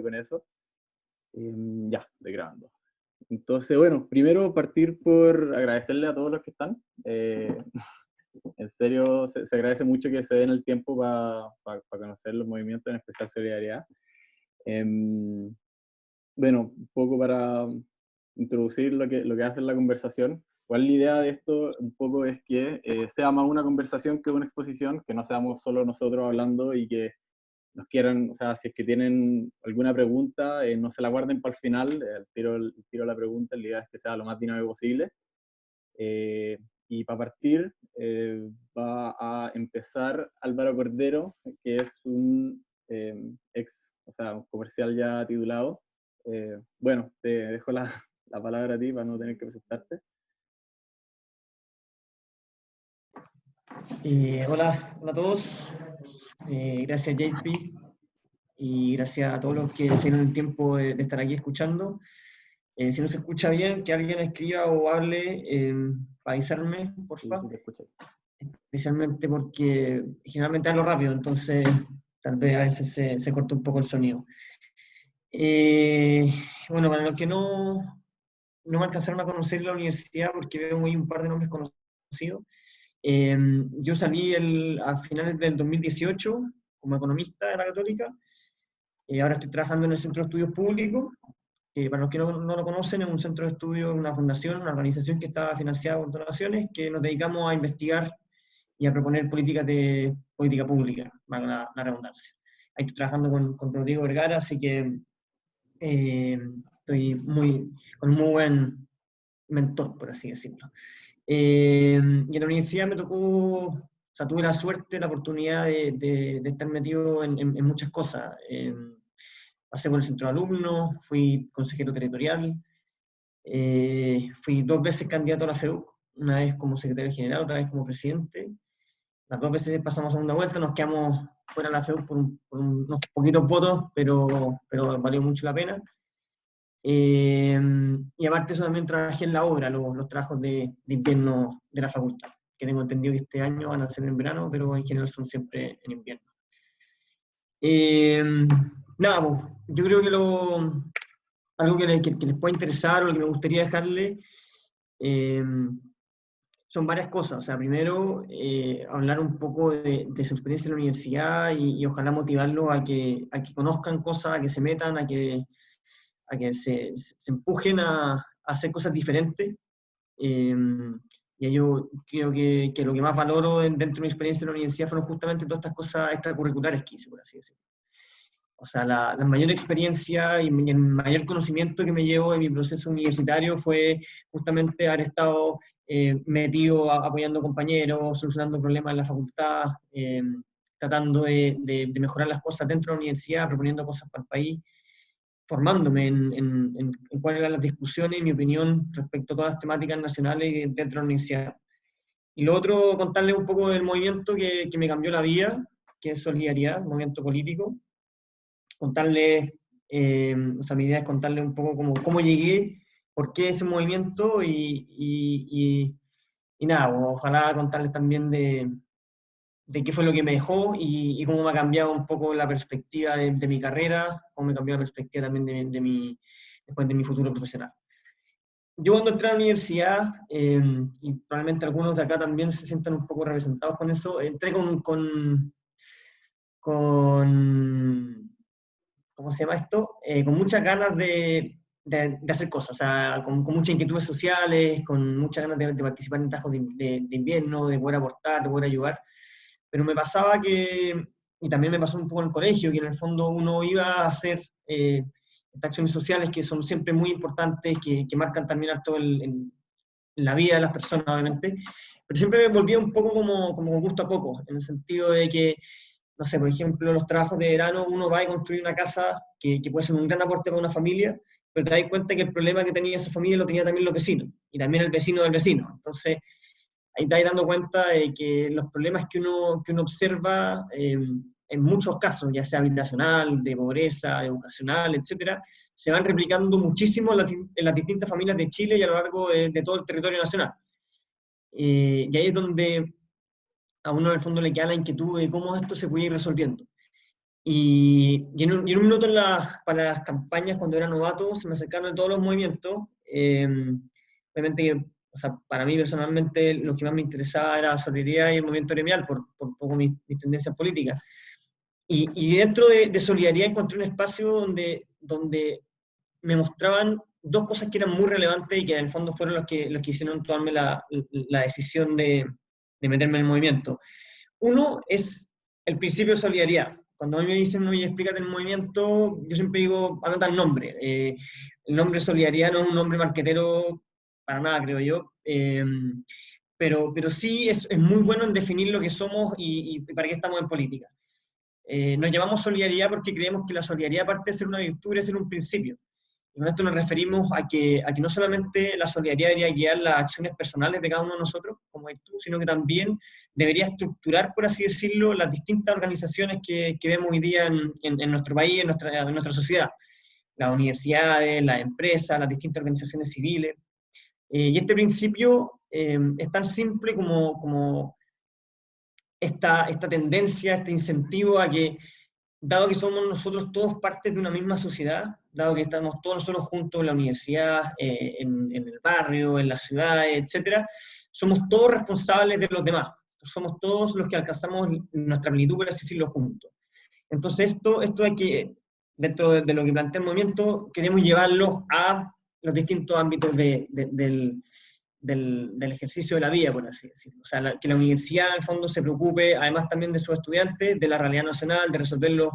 con eso. Ya, estoy grabando. Entonces, bueno, primero partir por agradecerle a todos los que están. En serio, se agradece mucho que se den el tiempo para conocer los movimientos, en especial Solidaridad. Em, bueno, un poco para introducir lo que hace la conversación. ¿Cuál es la idea de esto? Un poco es que sea más una conversación que una exposición, que no seamos solo nosotros hablando y que nos quieran, o sea, si es que tienen alguna pregunta, no se la guarden para el final, tiro la pregunta, la idea es que sea lo más dinámico posible. Eh, y para partir, va a empezar Álvaro Cordero, que es un o sea, un comercial ya titulado. Bueno, te dejo la palabra a ti para no tener que presentarte. Hola a todos, gracias JP y gracias a todos los que se dieron el tiempo de estar aquí escuchando. Si no se escucha bien, que alguien escriba o hable para avisarme, por favor. Sí, te escucho. Especialmente porque generalmente hablo rápido, entonces tal vez a veces se corta un poco el sonido. Bueno, para los que no me alcanzaron a conocer en la universidad, porque veo hoy un par de nombres conocidos, yo salí a finales del 2018 como economista de la Católica. Ahora estoy trabajando en el Centro de Estudios Públicos, que para los que no lo conocen, es un centro de estudios, una fundación, una organización que está financiada por donaciones, que nos dedicamos a investigar y a proponer políticas de política pública, valga la redundancia. Ahí estoy trabajando con Rodrigo Vergara, así que estoy con un muy buen mentor, por así decirlo. Y en la universidad me tocó, o sea, tuve la suerte, la oportunidad de estar metido en muchas cosas. Pasé por el centro de alumnos, fui consejero territorial, fui 2 veces candidato a la FEUC, una vez como secretario general, otra vez como presidente. Las 2 veces pasamos a segunda vuelta, nos quedamos fuera de la FEUC por unos poquitos votos, pero valió mucho la pena. Y aparte de eso también trabajé en la obra, los trabajos de invierno de la facultad, que tengo entendido que este año van a ser en verano, pero en general son siempre en invierno. Nada, pues, yo creo que algo que les pueda interesar o lo que me gustaría dejarle son varias cosas. O sea, primero, hablar un poco de su experiencia en la universidad y ojalá motivarlos a que conozcan cosas, a que se metan, a que se empujen a hacer cosas diferentes. Y yo creo que lo que más valoro dentro de mi experiencia en la universidad fueron justamente todas estas cosas extracurriculares que hice, por así decirlo. O sea, la mayor experiencia y el mayor conocimiento que me llevo en mi proceso universitario fue justamente haber estado metido apoyando compañeros, solucionando problemas en la facultad, tratando de mejorar las cosas dentro de la universidad, proponiendo cosas para el país, formándome en cuáles eran las discusiones y mi opinión respecto a todas las temáticas nacionales dentro de la universidad. Y lo otro, contarles un poco del movimiento que me cambió la vida, que es Solidaridad, movimiento político. Contarles, o sea, mi idea es contarles un poco cómo llegué, por qué ese movimiento y nada, ojalá contarles también de qué fue lo que me dejó y cómo me ha cambiado un poco la perspectiva de mi carrera, cómo me cambió la perspectiva también después de mi futuro profesional. Yo cuando entré a la universidad, y probablemente algunos de acá también se sientan un poco representados con eso, entré con ¿cómo se llama esto? Con muchas ganas de hacer cosas, o sea, con muchas inquietudes sociales, con muchas ganas de participar en trabajos de invierno, de poder aportar, de poder ayudar. Pero me pasaba y también me pasó un poco en el colegio, que en el fondo uno iba a hacer estas acciones sociales que son siempre muy importantes, que marcan también harto en la vida de las personas, obviamente, pero siempre me volvía un poco como gusto a poco, en el sentido de que, no sé, por ejemplo, los trabajos de verano, uno va a construir una casa que puede ser un gran aporte para una familia, pero te das cuenta que el problema que tenía esa familia lo tenía también los vecinos, y también el vecino del vecino. Entonces, ahí te vas dando cuenta de que los problemas que uno observa, en muchos casos, ya sea habitacional, de pobreza, educacional, etcétera, se van replicando muchísimo en las distintas familias de Chile y a lo largo de todo el territorio nacional. Y ahí es donde a uno en el fondo le queda la inquietud de cómo esto se puede ir resolviendo. Y en un minuto para las campañas, cuando era novato, se me acercaron todos los movimientos. Obviamente, o sea, para mí personalmente lo que más me interesaba era la solidaridad y el movimiento gremial, por poco mis tendencias políticas. Y dentro de solidaridad encontré un espacio donde me mostraban dos cosas que eran muy relevantes y que en el fondo fueron los que hicieron tomarme la decisión de meterme en el movimiento. Uno es el principio de solidaridad. Cuando a mí me dicen, oye, explícate el movimiento, yo siempre digo, anota el nombre. El nombre solidaridad no es un nombre marquetero para nada, creo yo. Pero sí es muy bueno en definir lo que somos y para qué estamos en política. Nos llamamos solidaridad porque creemos que la solidaridad, aparte de ser una virtud, debe ser un principio. Y con esto nos referimos a que no solamente la solidaridad debería guiar las acciones personales de cada uno de nosotros, como tú, sino que también debería estructurar, por así decirlo, las distintas organizaciones que vemos hoy día en nuestro país, en nuestra sociedad. Las universidades, las empresas, las distintas organizaciones civiles. Y este principio es tan simple como esta tendencia, este incentivo a que, dado que somos nosotros todos partes de una misma sociedad, dado que estamos todos nosotros juntos en la universidad, en el barrio, en la ciudad, etcétera, somos todos responsables de los demás. Somos todos los que alcanzamos nuestra plenitud, por así decirlo, juntos. Entonces, esto hay que, dentro de lo que plantea el movimiento, queremos llevarlo a los distintos ámbitos del ejercicio de la vida, por así decirlo. O sea, que la universidad, en el fondo, se preocupe, además también de sus estudiantes, de la realidad nacional, de resolver los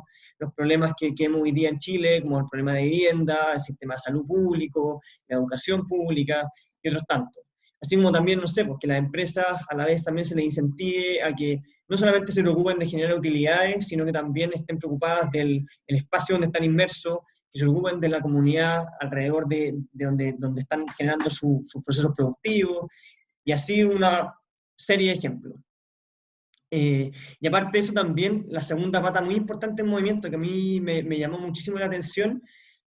problemas que vemos hoy día en Chile, como el problema de vivienda, el sistema de salud público, la educación pública, y otros tantos. Así como también, no sé, porque las empresas a la vez también se les incentive a que no solamente se preocupen de generar utilidades, sino que también estén preocupadas del espacio donde están inmersos, que se ocupen de la comunidad alrededor de donde están generando sus procesos productivos, y así una serie de ejemplos. Y aparte de eso también, la segunda pata muy importante del movimiento, que a mí me llamó muchísimo la atención,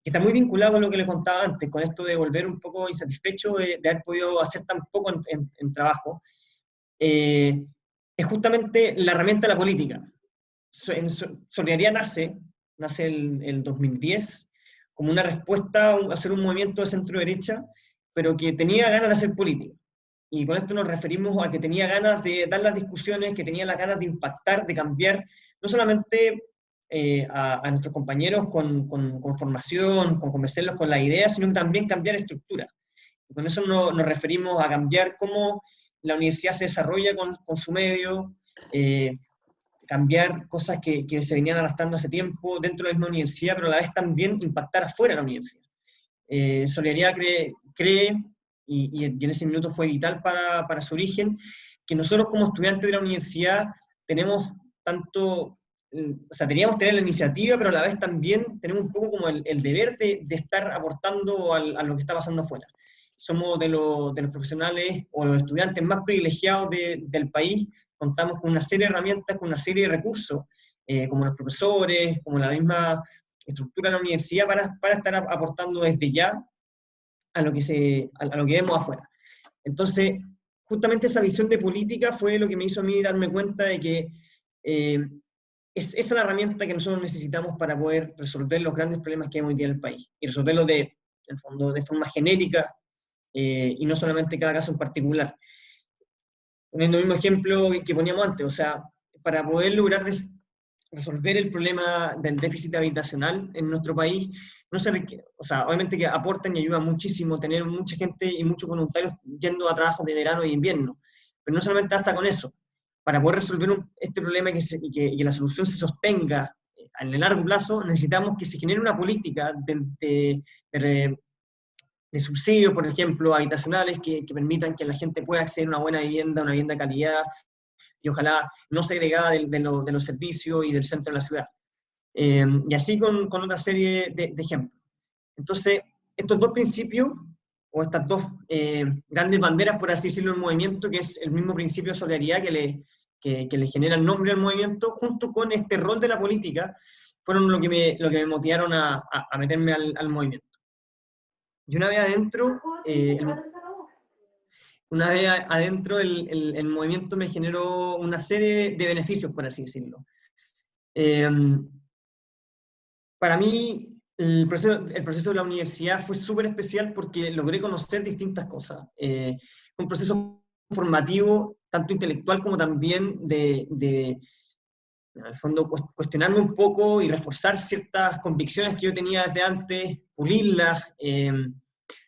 que está muy vinculado con lo que les contaba antes, con esto de volver un poco insatisfecho de haber podido hacer tan poco en trabajo, es justamente la herramienta de la política. Solidaridad nace el 2010 como una respuesta a hacer un movimiento de centro-derecha, pero que tenía ganas de hacer política. Y con esto nos referimos a que tenía ganas de dar las discusiones, que tenía las ganas de impactar, de cambiar, no solamente a nuestros compañeros con formación, con convencerlos con las ideas, sino que también cambiar estructura. Y con eso nos referimos a cambiar cómo la universidad se desarrolla con su medio, cambiar cosas que se venían arrastrando hace tiempo dentro de la misma universidad, pero a la vez también impactar afuera de la universidad. Solidaridad cree y en ese minuto fue vital para su origen, que nosotros como estudiantes de la universidad tenemos tanto, o sea, teníamos que tener la iniciativa, pero a la vez también tenemos un poco como el deber de estar aportando a lo que está pasando afuera. Somos de los profesionales o los estudiantes más privilegiados del país, contamos con una serie de herramientas, con una serie de recursos, como los profesores, como la misma estructura de la universidad, para estar aportando desde ya a lo que vemos afuera. Entonces, justamente esa visión de política fue lo que me hizo a mí darme cuenta de que esa es la herramienta que nosotros necesitamos para poder resolver los grandes problemas que hay hoy día en el país, y resolverlos en el fondo de forma genérica, y no solamente cada caso en particular. Poniendo el mismo ejemplo que poníamos antes, o sea, para poder lograr resolver el problema del déficit habitacional en nuestro país, no se requiere, o sea, obviamente que aportan y ayudan muchísimo tener mucha gente y muchos voluntarios yendo a trabajos de verano y invierno, pero no solamente basta con eso. Para poder resolver este problema y que la solución se sostenga en el largo plazo, necesitamos que se genere una política de subsidios, por ejemplo, habitacionales que permitan que la gente pueda acceder a una buena vivienda, una vivienda de calidad, y ojalá no segregada de los servicios y del centro de la ciudad. Y así con otra serie de ejemplos. Entonces, estos dos principios, o estas dos grandes banderas, por así decirlo, del movimiento, que es el mismo principio de solidaridad que le genera el nombre al movimiento, junto con este rol de la política, fueron lo que me motivaron a meterme al movimiento. Y una vez adentro, el movimiento me generó una serie de beneficios, por así decirlo. para mí el proceso de la universidad fue súper especial porque logré conocer distintas cosas. Fue un proceso formativo, tanto intelectual como también en el fondo, cuestionarme un poco y reforzar ciertas convicciones que yo tenía desde antes, pulirlas,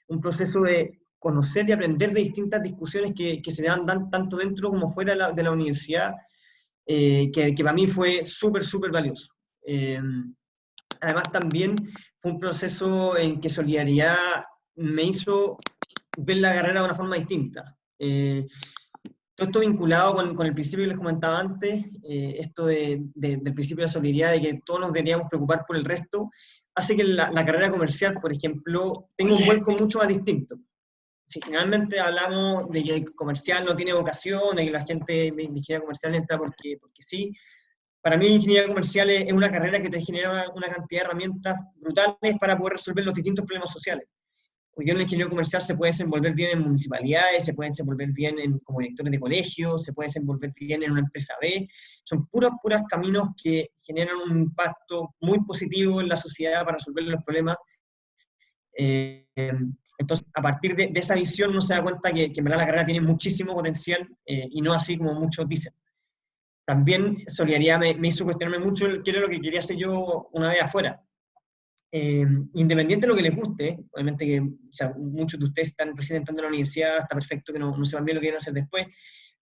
un proceso de conocer y aprender de distintas discusiones que se dan tanto dentro como fuera de la universidad, que para mí fue súper, súper valioso. Además también fue un proceso en que Solidaridad me hizo ver la carrera de una forma distinta. Todo esto vinculado con el principio que les comentaba antes, esto del principio de la solidaridad, de que todos nos deberíamos preocupar por el resto, hace que la carrera comercial, por ejemplo, tenga un vuelco mucho más distinto. Si generalmente hablamos de que el comercial no tiene vocación, de que la gente de ingeniería comercial entra porque sí, para mí ingeniería comercial es una carrera que te genera una cantidad de herramientas brutales para poder resolver los distintos problemas sociales. Hoy día un ingeniero comercial se puede desenvolver bien en municipalidades, se puede desenvolver bien como directores de colegios, se puede desenvolver bien en una empresa B. Son puros caminos que generan un impacto muy positivo en la sociedad para resolver los problemas. Entonces, a partir de esa visión uno se da cuenta que en verdad la carrera tiene muchísimo potencial y no así como muchos dicen. También Solidaridad me hizo cuestionarme mucho qué era lo que quería hacer yo una vez afuera. Independiente de lo que les guste, obviamente que muchos de ustedes están recién entrando a la universidad, está perfecto que no sepan bien lo que quieren hacer después,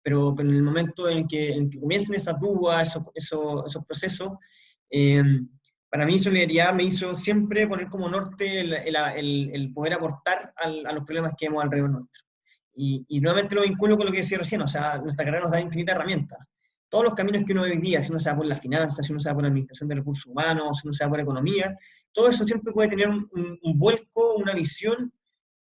pero en el momento en que comiencen esas dudas, esos procesos, para mí Solidaridad me hizo siempre poner como norte el poder aportar a los problemas que vemos alrededor nuestro. Y nuevamente lo vinculo con lo que decía recién, o sea, nuestra carrera nos da infinitas herramientas. Todos los caminos que uno ve hoy día, si uno se va por las finanzas, si uno se va por la administración de recursos humanos, si uno se va por economía, todo eso siempre puede tener un vuelco, una visión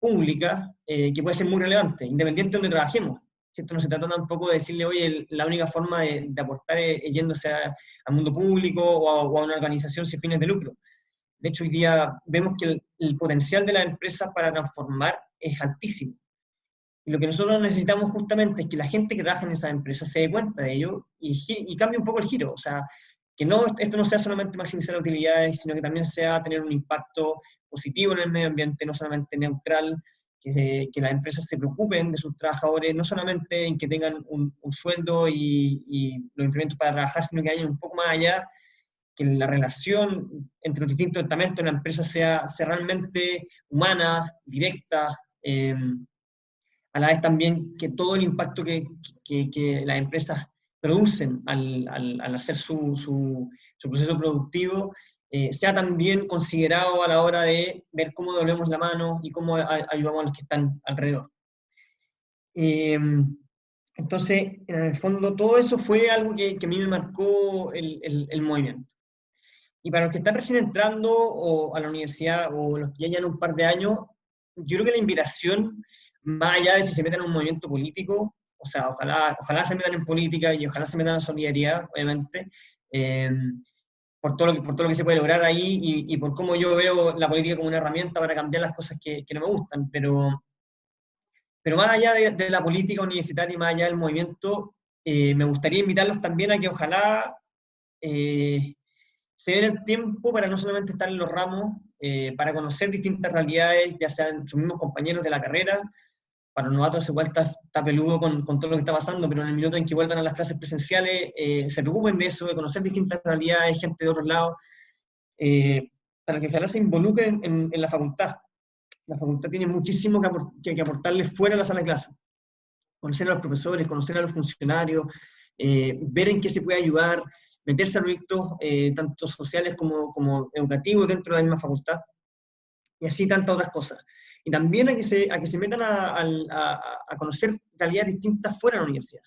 pública que puede ser muy relevante, independiente de donde trabajemos. ¿Cierto? No se trata tampoco de decirle, oye, la única forma de aportar es yéndose al mundo público o a una organización sin fines de lucro. De hecho, hoy día vemos que el potencial de las empresas para transformar es altísimo. Y lo que nosotros necesitamos justamente es que la gente que trabaja en esas empresas se dé cuenta de ello y cambie un poco el giro. O sea, que esto no sea solamente maximizar utilidades, sino que también sea tener un impacto positivo en el medio ambiente, no solamente neutral, que las empresas se preocupen de sus trabajadores, no solamente en que tengan un sueldo y los implementos para trabajar, sino que haya un poco más allá, que la relación entre los distintos estamentos en la empresa sea realmente humana, directa, a la vez también que todo el impacto que las empresas producen al hacer su proceso productivo sea también considerado a la hora de ver cómo doblemos la mano y cómo ayudamos a los que están alrededor. Entonces, en el fondo, todo eso fue algo que a mí me marcó el movimiento. Y para los que están recién entrando a la universidad o los que ya llevan un par de años, yo creo que la invitación, más allá de si se meten en un movimiento político, o sea, ojalá se metan en política y ojalá se metan en solidaridad, obviamente, por todo lo que se puede lograr ahí y por cómo yo veo la política como una herramienta para cambiar las cosas que no me gustan, pero más allá de la política universitaria y más allá del movimiento, me gustaría invitarlos también a que ojalá se den el tiempo para no solamente estar en los ramos, para conocer distintas realidades, ya sean sus mismos compañeros de la carrera. Para los novatos igual está peludo con todo lo que está pasando, pero en el minuto en que vuelvan a las clases presenciales, se preocupen de eso, de conocer distintas realidades, gente de otros lados, para que ojalá se involucren en la facultad. La facultad tiene muchísimo que aportarle fuera de la sala de clase. Conocer a los profesores, conocer a los funcionarios, ver en qué se puede ayudar, meterse a proyectos tanto sociales como educativos dentro de la misma facultad, y así tantas otras cosas. Y también a que se metan a conocer realidades distintas fuera de la universidad.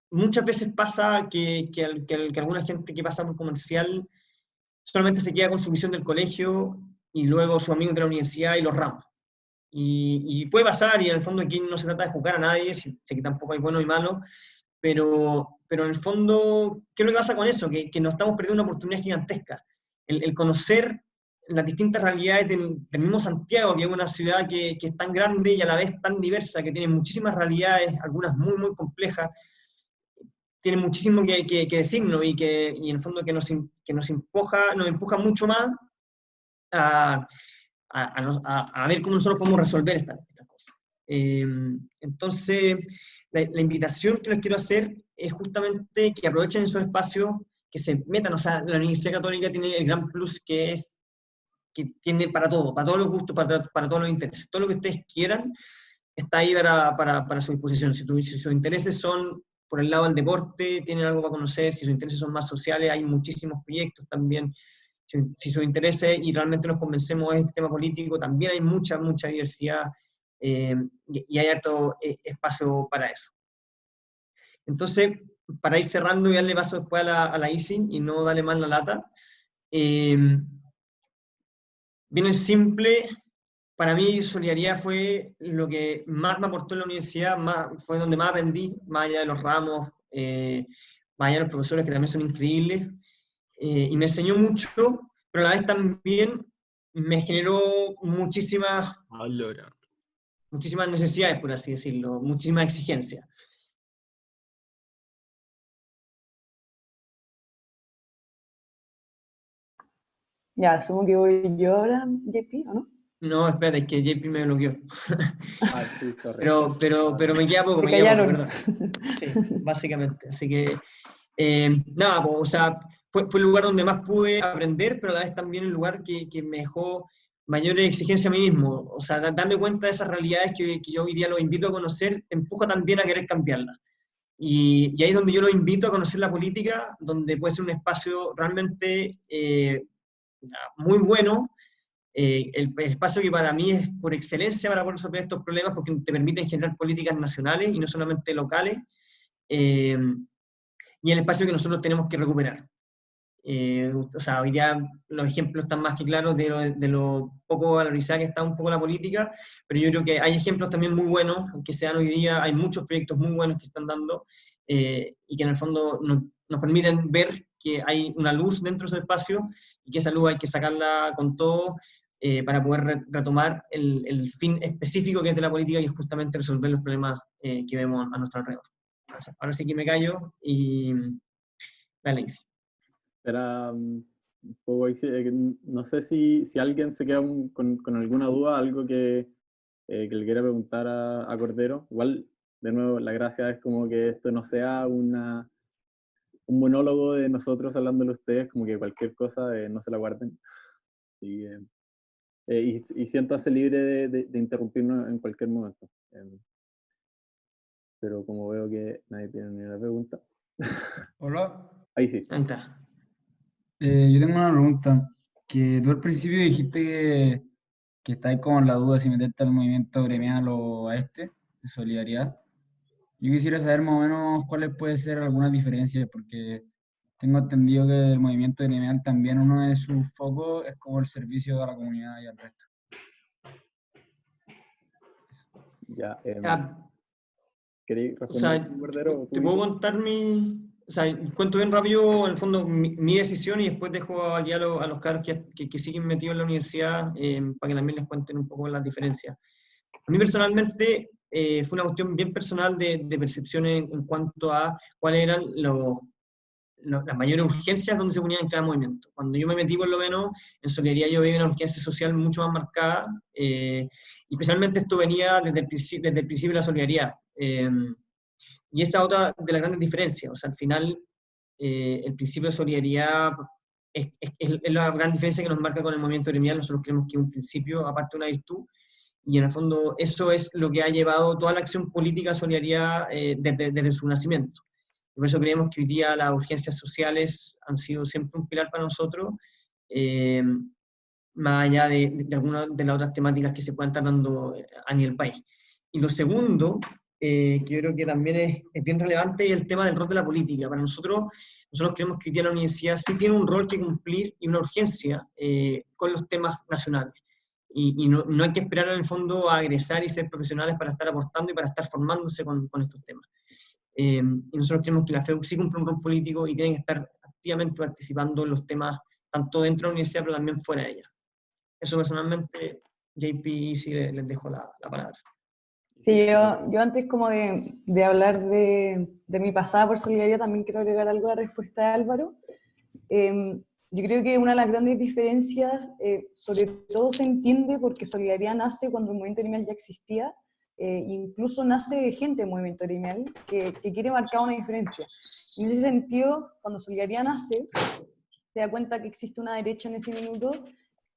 Muchas veces pasa que alguna gente que pasa por comercial solamente se queda con su visión del colegio y luego sus amigos de la universidad y los ramos. Y puede pasar, y en el fondo aquí no se trata de juzgar a nadie, sé que tampoco hay bueno y malo, pero en el fondo, ¿qué es lo que pasa con eso? Que nos estamos perdiendo una oportunidad gigantesca. El conocer las distintas realidades del mismo Santiago, que es una ciudad que es tan grande y a la vez tan diversa, que tiene muchísimas realidades, algunas muy, muy complejas. tiene muchísimo que decirnos y en el fondo que nos empuja mucho más a ver cómo nosotros podemos resolver estas cosas. Entonces, la invitación que les quiero hacer es justamente que aprovechen esos espacios, que se metan. O sea, la Universidad Católica tiene el gran plus que es que tiene para todo, para todos los gustos, para todos los intereses. Todo lo que ustedes quieran está ahí para su disposición. Si sus intereses son por el lado del deporte, tienen algo para conocer. Si sus intereses son más sociales, hay muchísimos proyectos también. Si sus intereses, y realmente nos convencemos, es el tema político, también hay mucha diversidad y hay harto espacio para eso. Entonces, para ir cerrando y darle paso después a la Isi y no darle más la lata, bien simple, para mí solidaridad fue lo que más me aportó en la universidad, fue donde más aprendí, más allá de los ramos, más allá de los profesores que también son increíbles, y me enseñó mucho, pero a la vez también me generó muchísimas necesidades, por así decirlo, muchísimas exigencias. Ya, asumo que voy yo ahora, JP, ¿o no? No, espera, es que JP me bloqueó. Sí, correcto. pero me queda poco, Te me queda poco, callaron. perdón. Sí, básicamente. Así que, nada, pues, o sea, fue el lugar donde más pude aprender, pero a la vez también el lugar que me dejó mayores exigencias a mí mismo. O sea, darme cuenta de esas realidades que yo hoy día los invito a conocer, te empuja también a querer cambiarlas. Y ahí es donde yo los invito a conocer la política, donde puede ser un espacio realmente muy bueno, el espacio que para mí es por excelencia para poder resolver estos problemas, porque te permiten generar políticas nacionales y no solamente locales, y el espacio que nosotros tenemos que recuperar. O sea, hoy día los ejemplos están más que claros de lo poco valorizada que está un poco la política, pero yo creo que hay ejemplos también muy buenos que se dan hoy día, hay muchos proyectos muy buenos que están dando, y que en el fondo nos permiten ver que hay una luz dentro de esos espacios, y que esa luz hay que sacarla con todo, para poder retomar el fin específico que es de la política, y es justamente resolver los problemas que vemos a nuestro alrededor. Gracias. Ahora sí que me callo y dale, Isi. Era un poco, no sé si alguien se queda con alguna duda, algo que le quiera preguntar a Cordero. Igual, de nuevo, la gracia es como que esto no sea un monólogo de nosotros hablándole a ustedes, como que cualquier cosa no se la guarden. Y siéntase libre de interrumpirnos en cualquier momento. Pero como veo que nadie tiene ni una pregunta. Hola. Ahí sí. Ahí está. Yo tengo una pregunta. Que tú al principio dijiste que estáis como en la duda si meterte al movimiento gremial o a este, de solidaridad. Yo quisiera saber más o menos cuáles pueden ser algunas diferencias, porque tengo entendido que el movimiento gremial también uno de sus focos es como el servicio a la comunidad y al resto. Ya, ¿queréis O sea, responder, Cordero? te puedo contar o sea, cuento bien rápido, en el fondo, mi decisión, y después dejo aquí a los caros que siguen metidos en la universidad, para que también les cuenten un poco las diferencias. A mí personalmente fue una cuestión bien personal de percepción en cuanto a cuáles eran las mayores urgencias donde se ponían en cada movimiento. Cuando yo me metí, por lo menos, en solidaridad, yo veía una urgencia social mucho más marcada, y especialmente esto venía desde el principio de la solidaridad. Y esa es otra de las grandes diferencias. O sea, al final, el principio de solidaridad es la gran diferencia que nos marca con el movimiento gremial. Nosotros creemos que es un principio, aparte de una virtud, y en el fondo eso es lo que ha llevado toda la acción política de solidaridad desde su nacimiento. Y por eso creemos que hoy día las urgencias sociales han sido siempre un pilar para nosotros, más allá de algunas de las otras temáticas que se puedan estar dando a nivel país. Y lo segundo, que yo creo que también es bien relevante, es el tema del rol de la política. Para nosotros creemos que hoy día la universidad sí tiene un rol que cumplir y una urgencia con los temas nacionales. Y no hay que esperar en el fondo a egresar y ser profesionales para estar aportando y para estar formándose con estos temas. Y nosotros creemos que la FEU sí cumple un rol político y tiene que estar activamente participando en los temas, tanto dentro de la universidad, pero también fuera de ella. Eso personalmente, JP, sí les dejo la palabra. Sí, yo antes como de hablar de mi pasada por Solidaridad, también quiero agregar algo a la respuesta de Álvaro. Yo creo que una de las grandes diferencias, sobre todo se entiende porque Solidaridad nace cuando el movimiento gremial ya existía, incluso nace de gente del movimiento gremial que quiere marcar una diferencia. En ese sentido, cuando Solidaridad nace, se da cuenta que existe una derecha en ese minuto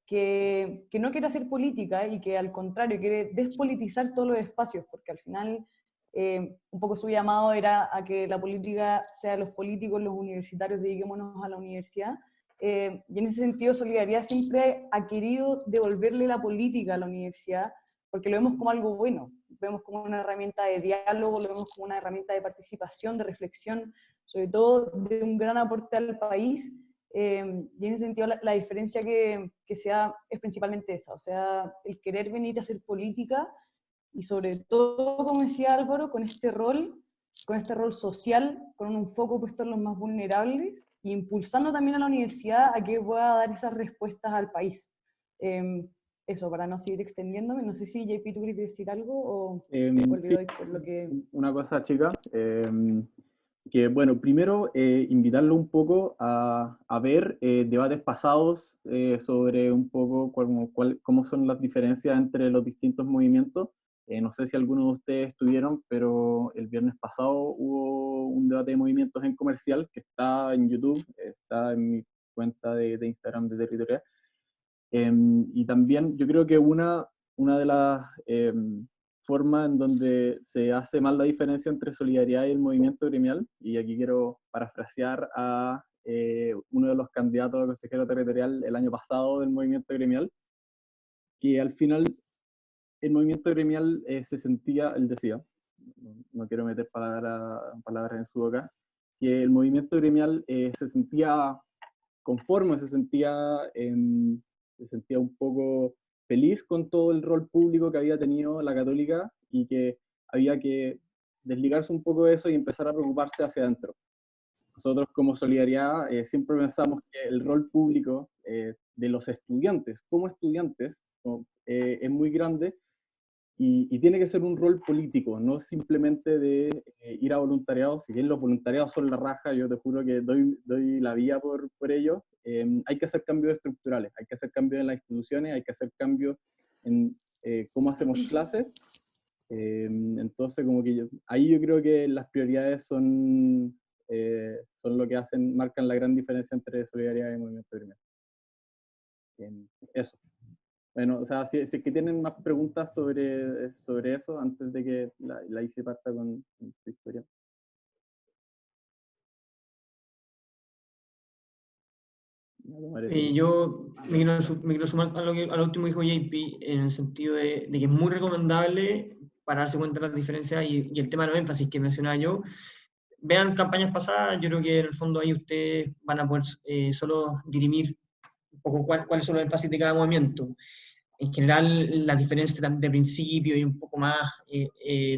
que no quiere hacer política y que al contrario quiere despolitizar todos los espacios, porque al final un poco su llamado era a que la política sea los políticos, los universitarios, dediquémonos a la universidad. Y en ese sentido Solidaridad siempre ha querido devolverle la política a la universidad, porque lo vemos como algo bueno, lo vemos como una herramienta de diálogo, lo vemos como una herramienta de participación, de reflexión, sobre todo de un gran aporte al país. Y en ese sentido la diferencia que se da es principalmente esa, o sea, el querer venir a hacer política y sobre todo, como decía Álvaro, con este rol social, con un foco puesto en los más vulnerables e impulsando también a la universidad a que pueda dar esas respuestas al país. Eso, para no seguir extendiéndome, no sé si JP tú quieres decir algo o Sí, doy por lo que... una cosa, chica, que bueno, primero invitarlo un poco a ver debates pasados sobre un poco cómo son las diferencias entre los distintos movimientos. No sé si algunos de ustedes estuvieron, pero el viernes pasado hubo un debate de movimientos en Comercial que está en YouTube, está en mi cuenta de Instagram de Territorial. Y también yo creo que una de las formas en donde se hace mal la diferencia entre Solidaridad y el movimiento gremial, y aquí quiero parafrasear a uno de los candidatos a consejero territorial el año pasado del movimiento gremial, que al final el movimiento gremial se sentía, él decía, no quiero meter palabras en su boca, que el movimiento gremial se sentía conforme, se sentía un poco feliz con todo el rol público que había tenido la Católica y que había que desligarse un poco de eso y empezar a preocuparse hacia adentro. Nosotros como Solidaridad siempre pensamos que el rol público de los estudiantes, como estudiantes, es muy grande y tiene que ser un rol político, no simplemente de ir a voluntariado. Si bien los voluntariados son la raja, yo te juro que doy la vía por ello, hay que hacer cambios estructurales, hay que hacer cambios en las instituciones, hay que hacer cambios en cómo hacemos clases. Entonces, como que ahí yo creo que las prioridades son lo que marcan la gran diferencia entre Solidaridad y Movimiento Gremial. Eso. Bueno, o sea, si es que tienen más preguntas sobre eso, antes de que la Isi parta con su historia. Yo me quiero sumar a lo último que dijo JP, en el sentido de que es muy recomendable para darse cuenta de las diferencias y el tema de los énfasis que mencionaba yo. Vean campañas pasadas, yo creo que en el fondo ahí ustedes van a poder solo dirimir un poco cuáles son los énfasis de cada movimiento. En general, las diferencias de principio y un poco más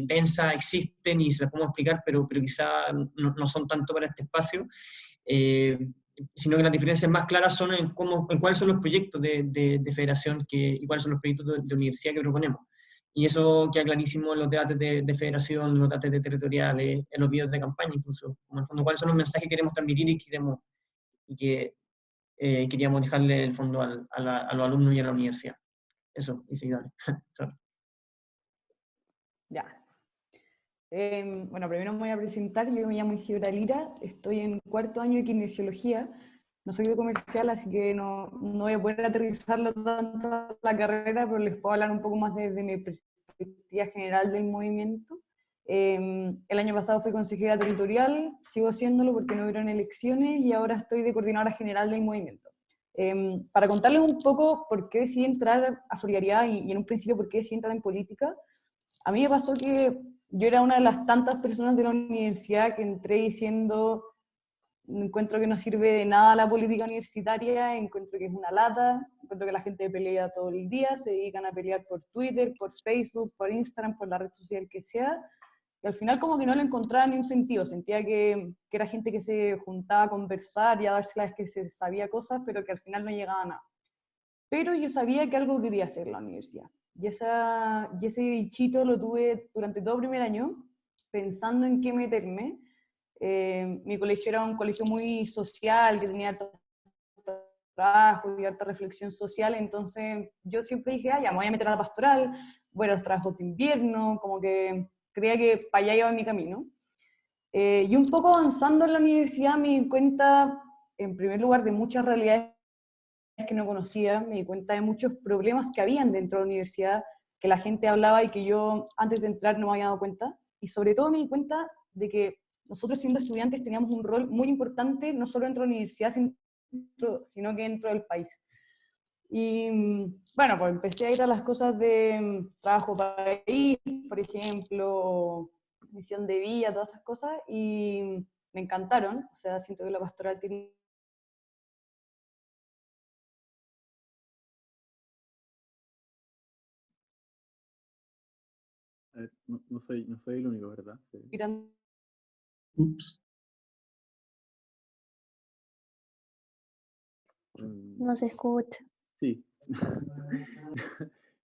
densas existen y se las podemos explicar, pero quizá no son tanto para este espacio. Sino que las diferencias más claras son en cuáles son los proyectos de federación y cuáles son los proyectos de universidad que proponemos. Y eso queda clarísimo en los debates de federación, en los debates de territoriales, en los videos de campaña incluso, como en el fondo cuáles son los mensajes que queremos transmitir y que queríamos dejarle en el fondo a los alumnos y a la universidad. Eso, y sí, dale. Ya. Bueno, primero me voy a presentar. Yo me llamo Isidora Lira, estoy en cuarto año de kinesiología. No soy de comercial, así que no voy a poder aterrizarlo tanto a la carrera, pero les puedo hablar un poco más desde mi perspectiva general del movimiento. El año pasado fui consejera territorial, sigo haciéndolo porque no hubieron elecciones y ahora estoy de coordinadora general del movimiento. Para contarles un poco por qué decidí entrar a Solidaridad y en un principio por qué decidí entrar en política, a mí me pasó que yo era una de las tantas personas de la universidad que entré diciendo, encuentro que no sirve de nada la política universitaria, encuentro que es una lata, encuentro que la gente pelea todo el día, se dedican a pelear por Twitter, por Facebook, por Instagram, por la red social que sea, y al final como que no le encontraba ni un sentido, sentía que era gente que se juntaba a conversar y a darse las que se sabía cosas, pero que al final no llegaba a nada. Pero yo sabía que algo quería hacer en la universidad. y ese bichito lo tuve durante todo primer año, pensando en qué meterme. Mi colegio era un colegio muy social, que tenía harto trabajo y harta reflexión social, entonces yo siempre dije, ya, me voy a meter a la pastoral, voy a los trabajos de invierno, como que creía que para allá iba mi camino. Y un poco avanzando en la universidad me di cuenta, en primer lugar, de muchas realidades que no conocía, me di cuenta de muchos problemas que habían dentro de la universidad, que la gente hablaba y que yo antes de entrar no me había dado cuenta, y sobre todo me di cuenta de que nosotros siendo estudiantes teníamos un rol muy importante, no solo dentro de la universidad, sino que dentro del país. Y bueno, pues empecé a ir a las cosas de trabajo país, por ejemplo, misión de vida, todas esas cosas, y me encantaron. O sea, siento que la pastoral tiene... A ver, no soy el único, ¿verdad? Sí. Ups. No se escucha. Sí.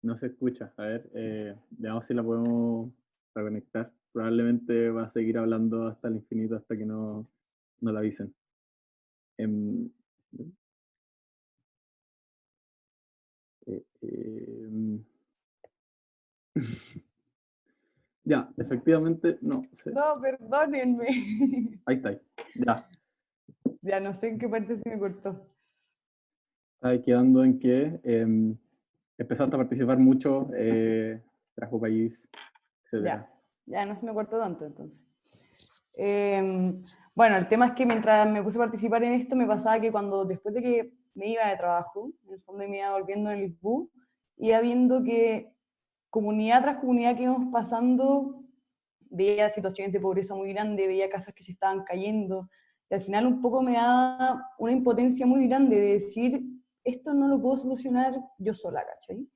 No se escucha. A ver, veamos si la podemos reconectar. Probablemente va a seguir hablando hasta el infinito hasta que no la avisen. Em, em, ya, efectivamente, no sé. No, perdónenme. Ahí está. Ya. Ya no sé en qué parte se me cortó. Está quedando en que empezaste a participar mucho, trajo país, etc. Ya no se me cortó tanto entonces. Bueno, el tema es que mientras me puse a participar en esto, me pasaba que después de que me iba de trabajo, en el fondo me iba volviendo en el bus, iba viendo que comunidad tras comunidad que íbamos pasando, veía situaciones de pobreza muy grandes, veía casas que se estaban cayendo, y al final un poco me da una impotencia muy grande de decir, esto no lo puedo solucionar yo sola, ¿cachai?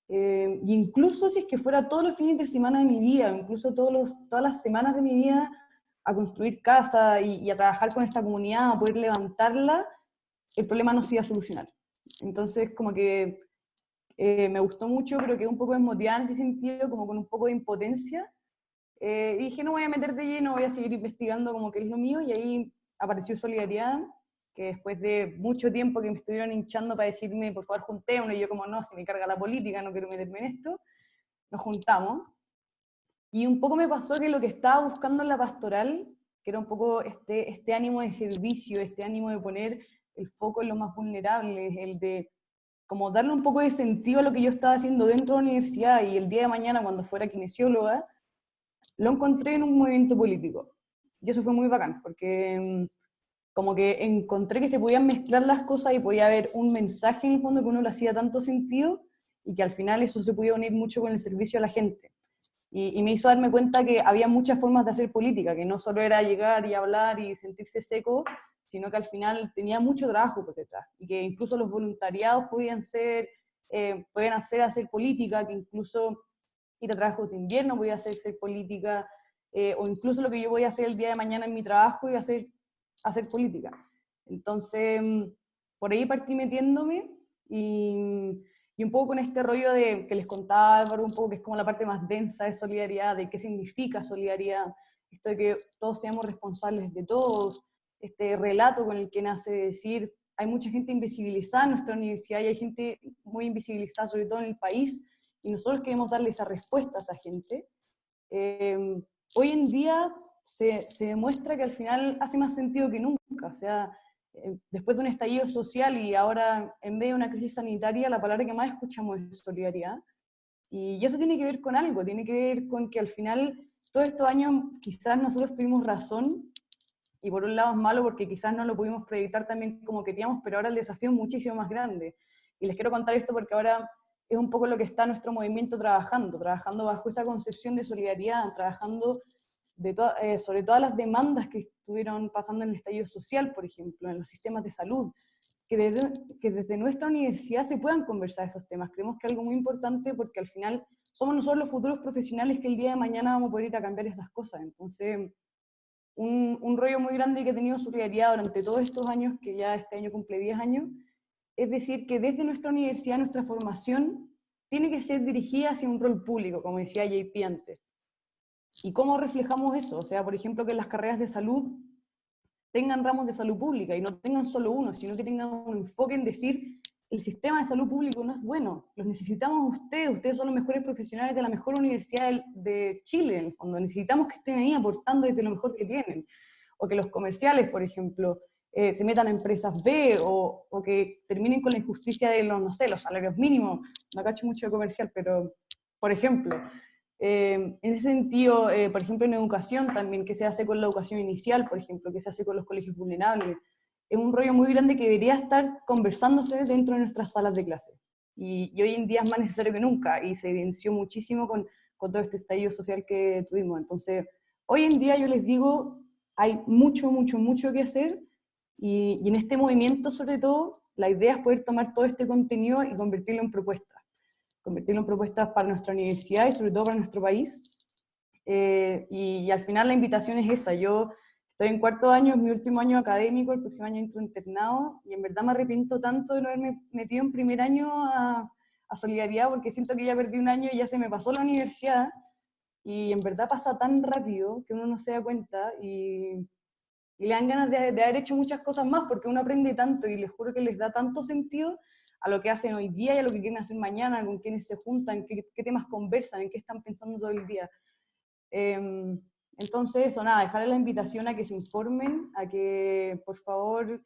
Y incluso si es que fuera todos los fines de semana de mi vida, incluso todas las semanas de mi vida, a construir casa y a trabajar con esta comunidad, a poder levantarla, el problema no se iba a solucionar. Entonces, como que me gustó mucho, pero quedé un poco desmotivada en ese sentido, como con un poco de impotencia. Y dije, no voy a meter de lleno, voy a seguir investigando como que es lo mío, y ahí apareció Solidaridad, que después de mucho tiempo que me estuvieron hinchando para decirme, por favor, juntémonos, y yo como, no, si me carga la política, no quiero meterme en esto, nos juntamos. Y un poco me pasó que lo que estaba buscando en la pastoral, que era un poco este ánimo de servicio, este ánimo de poner el foco en los más vulnerables, el de como darle un poco de sentido a lo que yo estaba haciendo dentro de la universidad, y el día de mañana cuando fuera kinesióloga, lo encontré en un movimiento político. Y eso fue muy bacán, porque como que encontré que se podían mezclar las cosas y podía haber un mensaje en el fondo que uno le hacía tanto sentido, y que al final eso se podía unir mucho con el servicio a la gente. Y me hizo darme cuenta que había muchas formas de hacer política, que no solo era llegar y hablar y sentirse seco, sino que al final tenía mucho trabajo por detrás, y que incluso los voluntariados podían hacer política, que incluso ir a trabajos de invierno podía ser política, o incluso lo que yo voy a hacer el día de mañana en mi trabajo y hacer política. Entonces, por ahí partí metiéndome, y un poco con este rollo de que les contaba Álvaro, un poco que es como la parte más densa de solidaridad, de qué significa solidaridad, esto de que todos seamos responsables de todos, este relato con el que nace de decir, hay mucha gente invisibilizada en nuestra universidad y hay gente muy invisibilizada, sobre todo en el país, y nosotros queremos darle esa respuesta a esa gente. Hoy en día se demuestra que al final hace más sentido que nunca, o sea, después de un estallido social y ahora en medio de una crisis sanitaria, la palabra que más escuchamos es solidaridad, y eso tiene que ver con algo, tiene que ver con que al final todos estos años quizás nosotros tuvimos razón, y por un lado es malo porque quizás no lo pudimos proyectar también como queríamos, pero ahora el desafío es muchísimo más grande. Y les quiero contar esto porque ahora es un poco lo que está nuestro movimiento trabajando bajo esa concepción de solidaridad, trabajando sobre todas las demandas que estuvieron pasando en el estallido social, por ejemplo, en los sistemas de salud, que desde nuestra universidad se puedan conversar esos temas. Creemos que es algo muy importante porque al final somos nosotros los futuros profesionales que el día de mañana vamos a poder ir a cambiar esas cosas. Entonces, un rollo muy grande que he tenido solidaridad durante todos estos años, que ya este año cumple 10 años, es decir, que desde nuestra universidad, nuestra formación, tiene que ser dirigida hacia un rol público, como decía JP antes. ¿Y cómo reflejamos eso? O sea, por ejemplo, que las carreras de salud tengan ramos de salud pública y no tengan solo uno, sino que tengan un enfoque en decir, el sistema de salud público no es bueno, los necesitamos ustedes son los mejores profesionales de la mejor universidad de Chile, en el fondo, necesitamos que estén ahí aportando desde lo mejor que tienen. O que los comerciales, por ejemplo, se metan a empresas B, o que terminen con la injusticia de los, no sé, los salarios mínimos. No cacho mucho de comercial, pero, por ejemplo, en ese sentido, por ejemplo, en educación también, que se hace con la educación inicial, por ejemplo, que se hace con los colegios vulnerables, es un rollo muy grande que debería estar conversándose dentro de nuestras salas de clase. Y hoy en día es más necesario que nunca, y se evidenció muchísimo con todo este estallido social que tuvimos. Entonces, hoy en día yo les digo, hay mucho, mucho, mucho que hacer, y en este movimiento, sobre todo, la idea es poder tomar todo este contenido y convertirlo en propuestas para nuestra universidad y sobre todo para nuestro país. Y al final la invitación es esa. Yo estoy en cuarto año, es mi último año académico, el próximo año entro internado, y en verdad me arrepiento tanto de no haberme metido en primer año a Solidaridad, porque siento que ya perdí un año y ya se me pasó la universidad, y en verdad pasa tan rápido que uno no se da cuenta, y le dan ganas de haber hecho muchas cosas más, porque uno aprende tanto, y les juro que les da tanto sentido a lo que hacen hoy día y a lo que quieren hacer mañana, con quiénes se juntan, qué temas conversan, en qué están pensando todo el día. Entonces, eso, nada, dejarles la invitación a que se informen, a que por favor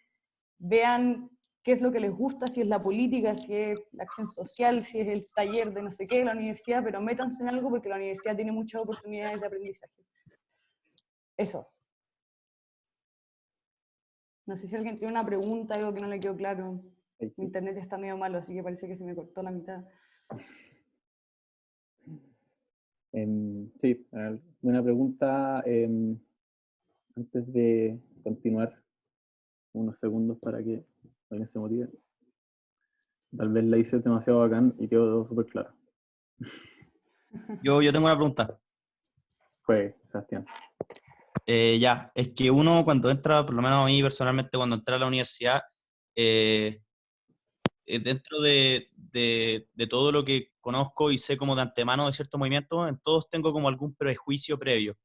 vean qué es lo que les gusta, si es la política, si es la acción social, si es el taller de no sé qué de la universidad, pero métanse en algo porque la universidad tiene muchas oportunidades de aprendizaje. Eso. No sé si alguien tiene una pregunta, algo que no le quedó claro. Sí. Mi internet está medio malo, así que parece que se me cortó la mitad. Sí, buena pregunta. Antes de continuar, unos segundos para que alguien se motive. Tal vez la hice demasiado bacán y quedó súper claro. Yo tengo una pregunta. Fue, Sebastián. Ya, es que uno cuando entra, por lo menos a mí personalmente, cuando entré a la universidad, dentro de todo lo que conozco y sé como de antemano de ciertos movimientos, en todos tengo como algún prejuicio previo,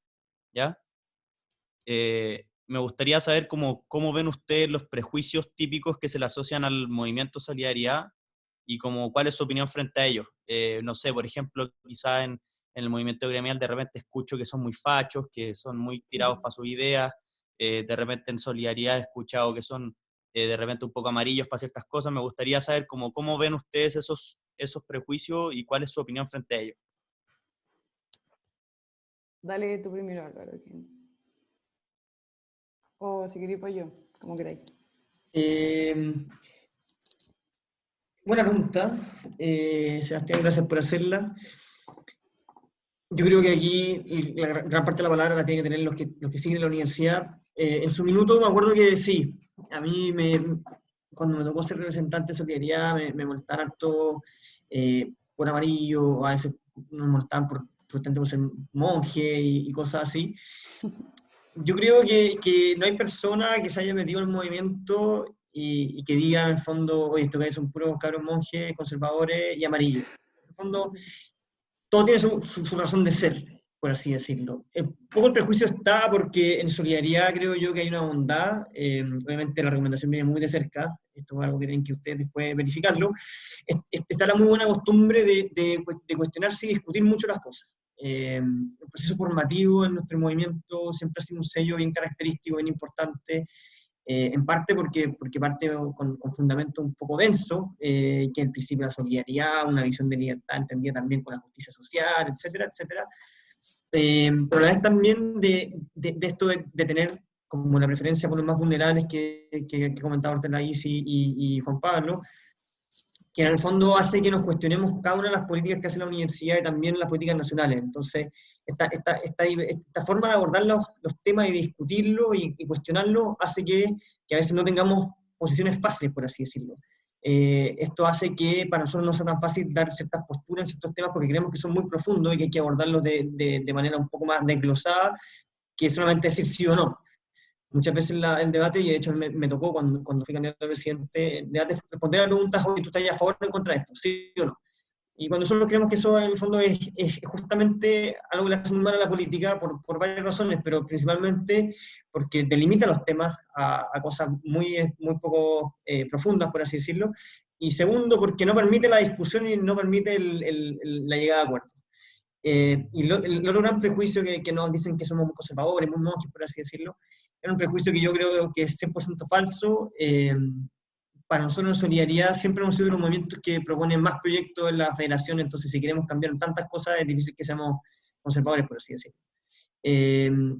¿ya? Me gustaría saber cómo ven ustedes los prejuicios típicos que se le asocian al movimiento Solidaridad y cuál es su opinión frente a ellos. No sé, por ejemplo, quizá en el movimiento gremial de repente escucho que son muy fachos, que son muy tirados para sus ideas, de repente en Solidaridad he escuchado que son de repente un poco amarillos para ciertas cosas. Me gustaría saber cómo ven ustedes esos prejuicios y cuál es su opinión frente a ellos. Dale tú primero, Álvaro. O si queréis, pues yo, como queráis. Buena pregunta, Sebastián, gracias por hacerla. Yo creo que aquí la gran parte de la palabra la tienen que tener los que siguen en la universidad. En su minuto me acuerdo que sí, a mí cuando me tocó ser representante de Solidaridad me molestaban harto por amarillo, a veces me molestaban por ser monje y cosas así. Yo creo que no hay persona que se haya metido en el movimiento y que diga en el fondo, oye, estos que son puros cabros monjes, conservadores y amarillos. En el fondo, todo tiene su razón de ser, por así decirlo. Un poco el prejuicio está porque en Solidaridad creo yo que hay una bondad, obviamente la recomendación viene muy de cerca, esto es algo que tienen que ustedes después verificarlo, está la muy buena costumbre de cuestionarse y discutir mucho las cosas. El proceso formativo en nuestro movimiento siempre ha sido un sello bien característico, bien importante, en parte porque parte con fundamento un poco denso, que es el principio de la solidaridad, una visión de libertad entendida también con la justicia social, etcétera, etcétera. Pero a la vez también de esto de tener como la preferencia por los más vulnerables que comentaba Ortega Isi y Juan Pablo, que en el fondo hace que nos cuestionemos cada una de las políticas que hace la universidad y también las políticas nacionales. Entonces, esta forma de abordar los temas y discutirlo y cuestionarlo hace que a veces no tengamos posiciones fáciles, por así decirlo. Esto hace que para nosotros no sea tan fácil dar ciertas posturas en ciertos temas porque creemos que son muy profundos y que hay que abordarlos de manera un poco más desglosada que solamente decir sí o no. Muchas veces el debate, y de hecho me tocó cuando fui candidato a presidente, el debate es responder a preguntas, oye, ¿tú estás a favor o en contra de esto? ¿Sí o no? Y cuando nosotros creemos que eso en el fondo es justamente algo que le hace muy mal a la política por varias razones, pero principalmente porque delimita los temas a cosas muy poco profundas, por así decirlo, y segundo, porque no permite la discusión y no permite la llegada a acuerdos. Y el otro gran prejuicio que nos dicen que somos muy conservadores, muy monjes, por así decirlo, es un prejuicio que yo creo que es 100% falso. Para nosotros en Solidaridad siempre hemos sido unos movimientos que proponen más proyectos en la federación, entonces si queremos cambiar tantas cosas es difícil que seamos conservadores, por así decirlo.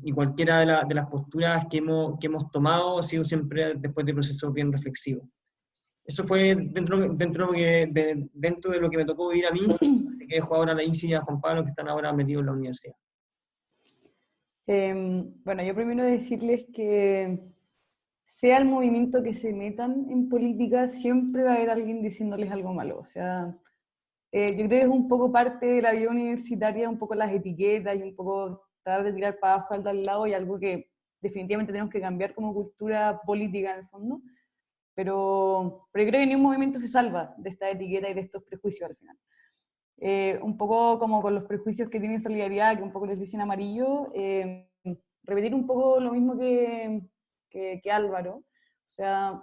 Y cualquiera de las posturas que hemos tomado ha sido siempre después de procesos bien reflexivos. Eso fue dentro de lo que me tocó vivir a mí, así que dejo ahora a la Isi y a Juan Pablo que están ahora metidos en la universidad. Bueno, yo primero decirles que sea el movimiento que se metan en política, siempre va a haber alguien diciéndoles algo malo. O sea, yo creo que es un poco parte de la vida universitaria, un poco las etiquetas y un poco tratar de tirar para abajo al lado, y algo que definitivamente tenemos que cambiar como cultura política en el fondo. Pero yo creo que ni un movimiento se salva de esta etiqueta y de estos prejuicios al final. Un poco como con los prejuicios que tiene Solidaridad, que un poco les dicen amarillo, repetir un poco lo mismo que Álvaro. O sea,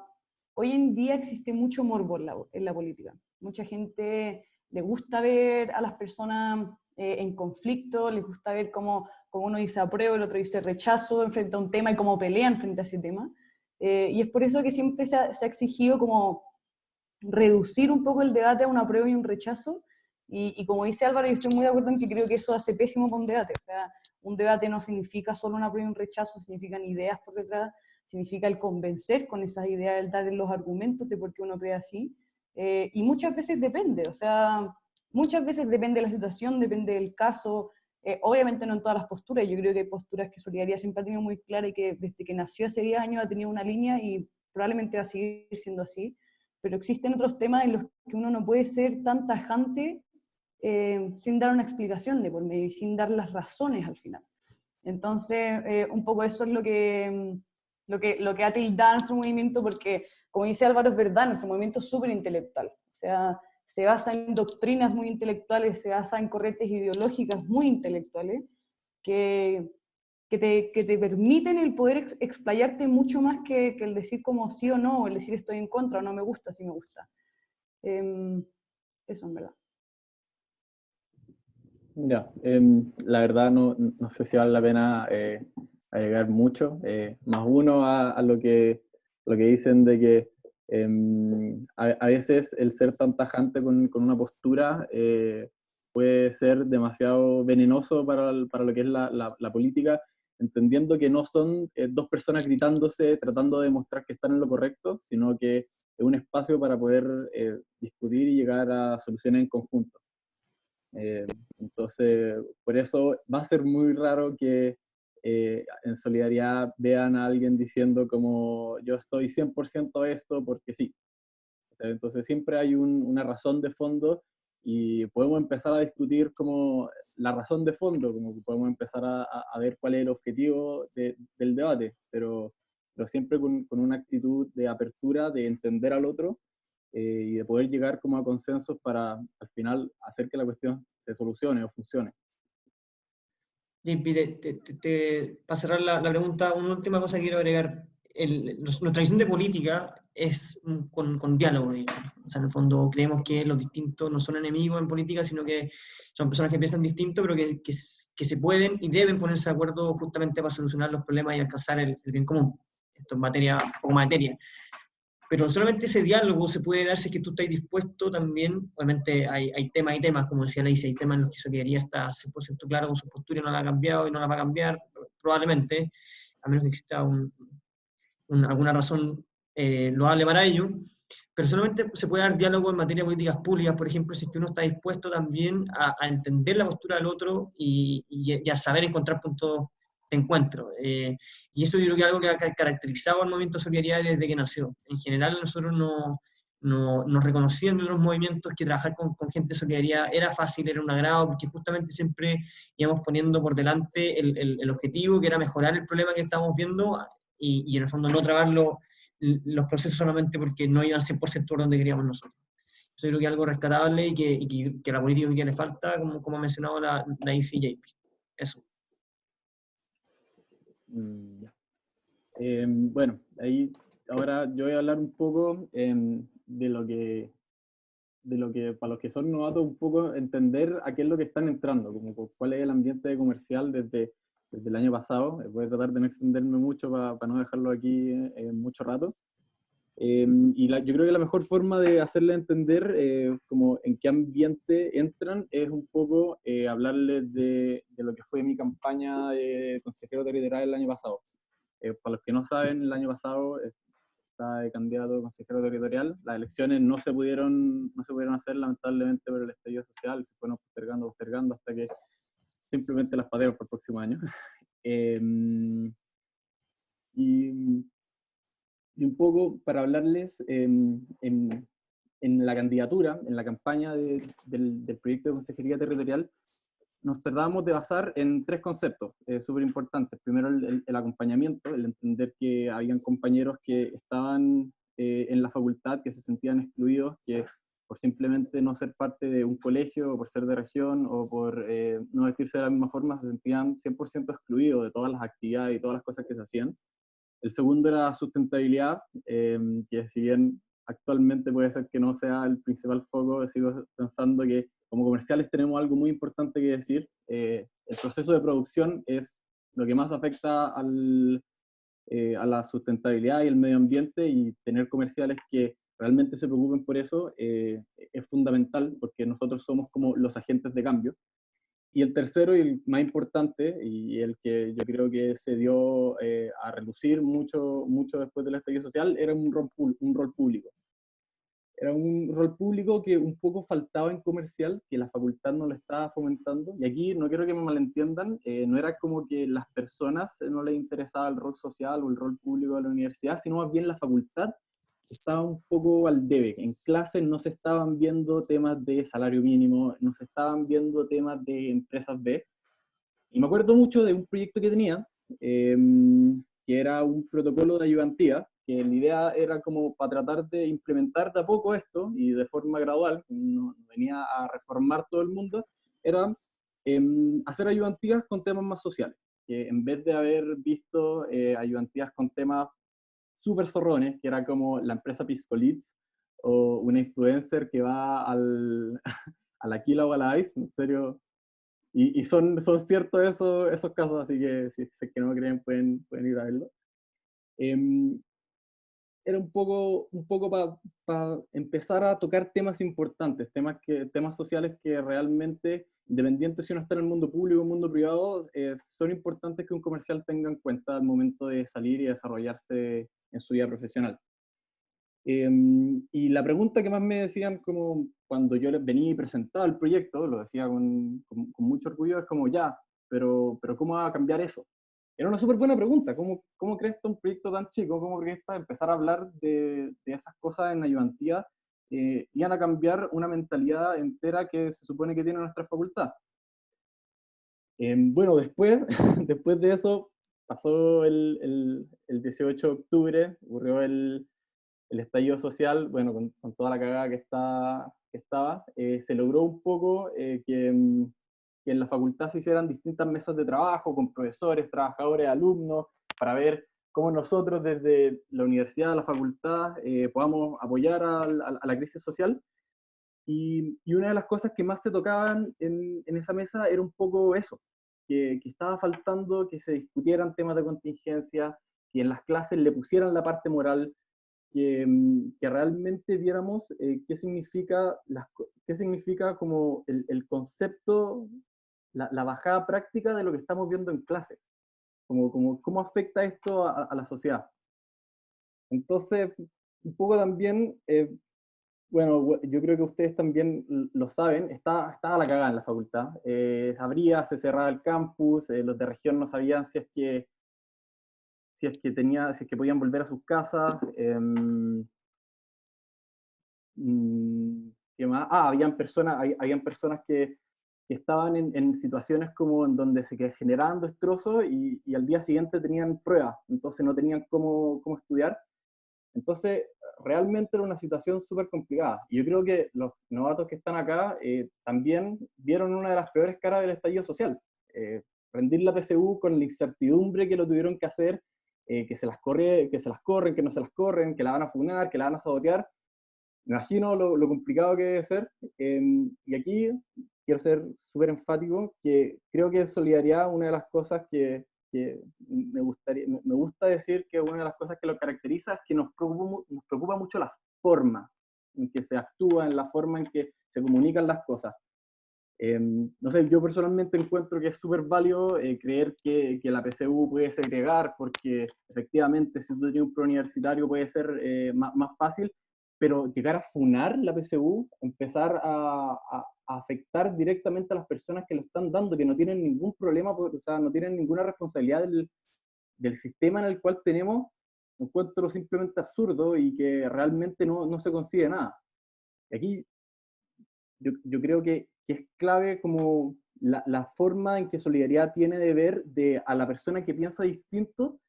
hoy en día existe mucho morbo en la política. Mucha gente le gusta ver a las personas en conflicto, les gusta ver cómo uno dice apruebo, el otro dice rechazo frente a un tema y cómo pelean frente a ese tema. Y es por eso que siempre se ha exigido como reducir un poco el debate a un apruebo y un rechazo. Y como dice Álvaro, yo estoy muy de acuerdo en que creo que eso hace pésimo para un debate. O sea, un debate no significa solo un apruebo y un rechazo, significan ideas por detrás, significa el convencer con esas ideas, el dar los argumentos de por qué uno cree así. Y muchas veces depende, o sea, muchas veces depende de la situación, depende del caso. Obviamente no en todas las posturas, yo creo que hay posturas que Solidaridad siempre ha tenido muy clara y que desde que nació hace 10 años ha tenido una línea y probablemente va a seguir siendo así, pero existen otros temas en los que uno no puede ser tan tajante sin dar una explicación de por medio y sin dar las razones al final. Entonces, un poco eso es lo que ha tildado nuestro movimiento, porque, como dice Álvaro, es verdad, nuestro movimiento es súper intelectual. O sea, se basa en doctrinas muy intelectuales, se basa en corrientes ideológicas muy intelectuales, que te permiten el poder explayarte mucho más que el decir como sí o no, o el decir estoy en contra o no me gusta, sí me gusta. Eso en verdad. Ya, la verdad no sé si vale la pena agregar mucho, más uno a lo que dicen de que a veces el ser tan tajante con una postura puede ser demasiado venenoso para lo que es la política, entendiendo que no son dos personas gritándose, tratando de demostrar que están en lo correcto, sino que es un espacio para poder discutir y llegar a soluciones en conjunto. Entonces, por eso va a ser muy raro que en Solidaridad vean a alguien diciendo como yo estoy 100% a esto porque sí. O sea, entonces siempre hay una razón de fondo y podemos empezar a discutir como la razón de fondo, como podemos empezar a ver cuál es el objetivo del debate, pero siempre con una actitud de apertura, de entender al otro, y de poder llegar como a consensos para al final hacer que la cuestión se solucione o funcione. JP, para cerrar la pregunta, una última cosa que quiero agregar. Nuestra visión de política es con diálogo, digamos. O sea, en el fondo creemos que los distintos no son enemigos en política, sino que son personas que piensan distinto, pero que se pueden y deben ponerse de acuerdo justamente para solucionar los problemas y alcanzar el bien común. Esto es poco materia. Pero solamente ese diálogo se puede dar si es que tú estás dispuesto también. Obviamente hay temas, como decía Laisy, hay temas en los que Solidaridad está 100% claro con su postura y no la ha cambiado y no la va a cambiar, probablemente, a menos que exista alguna razón loable para ello. Pero solamente se puede dar diálogo en materia de políticas públicas, por ejemplo, si es que uno está dispuesto también a entender la postura del otro y a saber encontrar puntos de encuentro. Y eso yo creo que es algo que ha caracterizado al movimiento de Solidaridad desde que nació. En general nosotros nos reconocían de otros movimientos que trabajar con gente de Solidaridad era fácil, era un agrado, porque justamente siempre íbamos poniendo por delante el objetivo, que era mejorar el problema que estábamos viendo y en el fondo no trabar los procesos solamente porque no iban 100% por donde queríamos nosotros. Eso creo que es algo rescatable y que a la política hoy día le falta, como ha mencionado la ICJP. Eso. Ya. Bueno, ahí ahora yo voy a hablar un poco de lo que, para los que son novatos, un poco entender a qué es lo que están entrando, como cuál es el ambiente comercial desde el año pasado. Voy a tratar de no extenderme mucho para no dejarlo aquí mucho rato. Yo creo que la mejor forma de hacerle entender como en qué ambiente entran es un poco hablarles de lo que fue mi campaña de consejero territorial el año pasado. Para los que no saben, el año pasado estaba de candidato a consejero territorial. Las elecciones no se pudieron hacer lamentablemente por el estallido social, se fueron postergando hasta que simplemente las patearon para el próximo año. Y un poco para hablarles en la candidatura, en la campaña del proyecto de consejería territorial, nos tratamos de basar en tres conceptos súper importantes. Primero, el acompañamiento, el entender que habían compañeros que estaban en la facultad, que se sentían excluidos, que por simplemente no ser parte de un colegio, o por ser de región, o por no vestirse de la misma forma, se sentían 100% excluidos de todas las actividades y todas las cosas que se hacían. El segundo era sustentabilidad, que si bien actualmente puede ser que no sea el principal foco, sigo pensando que como comerciales tenemos algo muy importante que decir. El proceso de producción es lo que más afecta a la sustentabilidad y el medio ambiente, y tener comerciales que realmente se preocupen por eso es fundamental, porque nosotros somos como los agentes de cambio. Y el tercero y el más importante, y el que yo creo que se dio a relucir mucho después del estallido social, era un rol público. Era un rol público que un poco faltaba en comercial, que la facultad no lo estaba fomentando. Y aquí no quiero que me malentiendan, no era como que las personas no les interesaba el rol social o el rol público de la universidad, sino más bien la facultad estaba un poco al debe. En clases no se estaban viendo temas de salario mínimo, no se estaban viendo temas de empresas B. Y me acuerdo mucho de un proyecto que tenía, eh, que era un protocolo de ayudantía, que la idea era como para tratar de implementar de a poco esto, y de forma gradual, no venía a reformar todo el mundo, era hacer ayudantías con temas más sociales. Que en vez de haber visto ayudantías con temas súper zorrones, que era como la empresa Pisco Leads, o una influencer que va a la Aquila o a la Ice, en serio. Y son ciertos esos casos, así que si es que no me creen pueden ir a verlo. Era un poco para empezar a tocar temas importantes, temas sociales que realmente, independiente si uno está en el mundo público o el mundo privado, son importantes que un comercial tenga en cuenta al momento de salir y desarrollarse en su vida profesional. Y la pregunta que más me decían como cuando yo les venía y presentaba el proyecto, lo decía con mucho orgullo, es como ya, pero ¿cómo va a cambiar eso? Era una súper buena pregunta. ¿Cómo crees que un proyecto tan chico, cómo crees que empezar a hablar de esas cosas en ayudantía iban a cambiar una mentalidad entera que se supone que tiene nuestra facultad? Bueno, después, después de eso, pasó el 18 de octubre, ocurrió el estallido social, bueno, con toda la cagada que estaba, se logró un poco que en la facultad se hicieran distintas mesas de trabajo con profesores, trabajadores, alumnos, para ver cómo nosotros desde la universidad, la facultad, podamos apoyar a la crisis social. Y una de las cosas que más se tocaban en esa mesa era un poco eso, que estaba faltando que se discutieran temas de contingencia, que en las clases le pusieran la parte moral, que realmente viéramos qué significa como el concepto, la bajada práctica de lo que estamos viendo en clase, cómo afecta esto a la sociedad. Entonces, un poco también, bueno, yo creo que ustedes también lo saben, estaba la cagada en la facultad. Se cerraba el campus, los de región no sabían si es que podían volver a sus casas. ¿Qué más? Habían personas que estaban en situaciones como en donde se generaban destrozos y al día siguiente tenían pruebas, entonces no tenían cómo estudiar. Entonces, realmente era una situación súper complicada. Y yo creo que los novatos que están acá también vieron una de las peores caras del estallido social. Rendir la PSU con la incertidumbre que lo tuvieron que hacer, que se las corren, que no se las corren, que la van a funar, que la van a sabotear. Me imagino lo complicado que debe ser. Y aquí quiero ser súper enfático, que creo que solidaridad, una de las cosas que me gusta decir que una de las cosas que lo caracteriza es que nos preocupa mucho la forma en que se actúa, en la forma en que se comunican las cosas. No sé, yo personalmente encuentro que es súper válido creer que la PSU puede segregar, porque efectivamente si tú tienes un preuniversitario puede ser más fácil, pero llegar a funar la PSU, empezar a afectar directamente a las personas que lo están dando, que no tienen ningún problema, o sea, no tienen ninguna responsabilidad del sistema en el cual tenemos, encuentro simplemente absurdo y que realmente no se consigue nada. Y aquí yo creo que es clave como la forma en que Solidaridad tiene de ver a la persona que piensa distinto,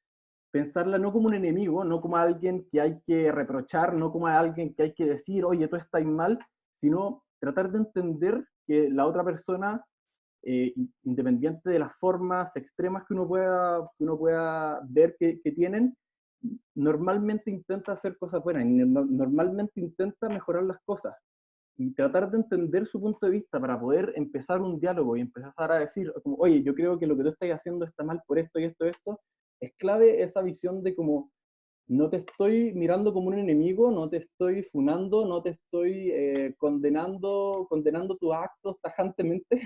pensarla no como un enemigo, no como alguien que hay que reprochar, no como alguien que hay que decir, oye, tú estás mal, sino tratar de entender que la otra persona, independiente de las formas extremas que uno pueda ver que tienen, normalmente intenta hacer cosas buenas, y normalmente intenta mejorar las cosas. Y tratar de entender su punto de vista para poder empezar un diálogo y empezar a decir, como, oye, yo creo que lo que tú estás haciendo está mal por esto y esto y esto, es clave esa visión de como, no te estoy mirando como un enemigo, no te estoy funando, no te estoy condenando tus actos tajantemente.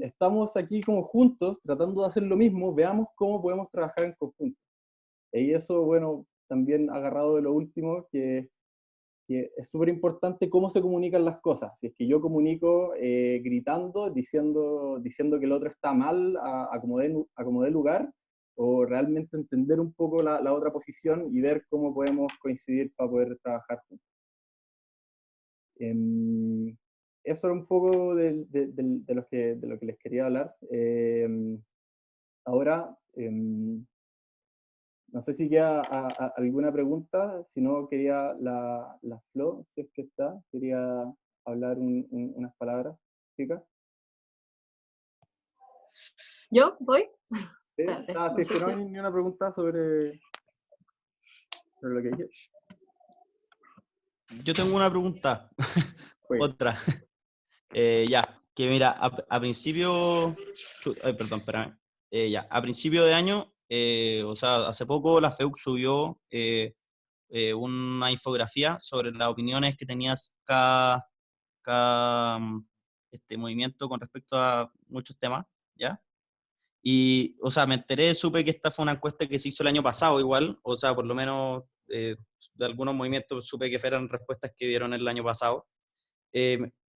Estamos aquí como juntos, tratando de hacer lo mismo, veamos cómo podemos trabajar en conjunto. Y eso, bueno, también agarrado de lo último, que es súper importante cómo se comunican las cosas. Si es que yo comunico gritando, diciendo que el otro está mal a como dé lugar, o realmente entender un poco la otra posición y ver cómo podemos coincidir para poder trabajar juntos. Eso era un poco de lo que les quería hablar. Ahora, no sé si queda alguna pregunta, si no quería la Flo, si es que está, quería hablar unas palabras, chicas. ¿Yo? ¿Voy? Sí, Espérate, si no es sé que no si- hay ni una pregunta sobre lo que dije. Yo tengo una pregunta, Pues, otra. Ya, que mira, a principio, ay, perdón, espérame. Ya, a principio de año, o sea, hace poco la FEUC subió una infografía sobre las opiniones que tenías cada movimiento con respecto a muchos temas, ¿ya? Y, o sea, me enteré, supe que esta fue una encuesta que se hizo el año pasado igual, o sea, por lo menos de algunos movimientos supe que fueron respuestas que dieron el año pasado.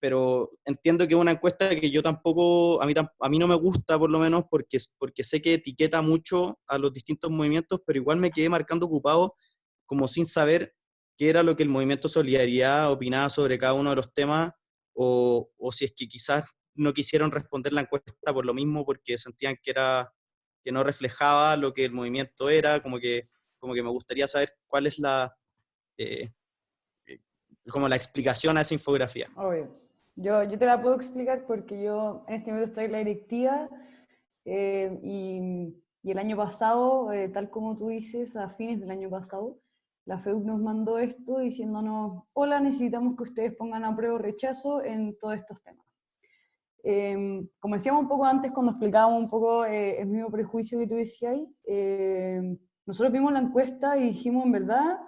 Pero entiendo que es una encuesta que yo tampoco, a mí no me gusta por lo menos porque sé que etiqueta mucho a los distintos movimientos, pero igual me quedé marcando ocupado como sin saber qué era lo que el movimiento Solidaridad opinaba sobre cada uno de los temas, o si es que quizás no quisieron responder la encuesta por lo mismo, porque sentían que no reflejaba lo que el movimiento era, como que me gustaría saber cuál es eh, como la explicación a esa infografía. Obvio. Yo te la puedo explicar porque yo en este momento estoy en la directiva y el año pasado, tal como tú dices, a fines del año pasado, la FEUC nos mandó esto diciéndonos, hola, necesitamos que ustedes pongan a prueba o rechazo en todos estos temas. Como decíamos un poco antes, cuando explicábamos un poco el mismo prejuicio que tú decías ahí, nosotros vimos la encuesta y dijimos, en verdad,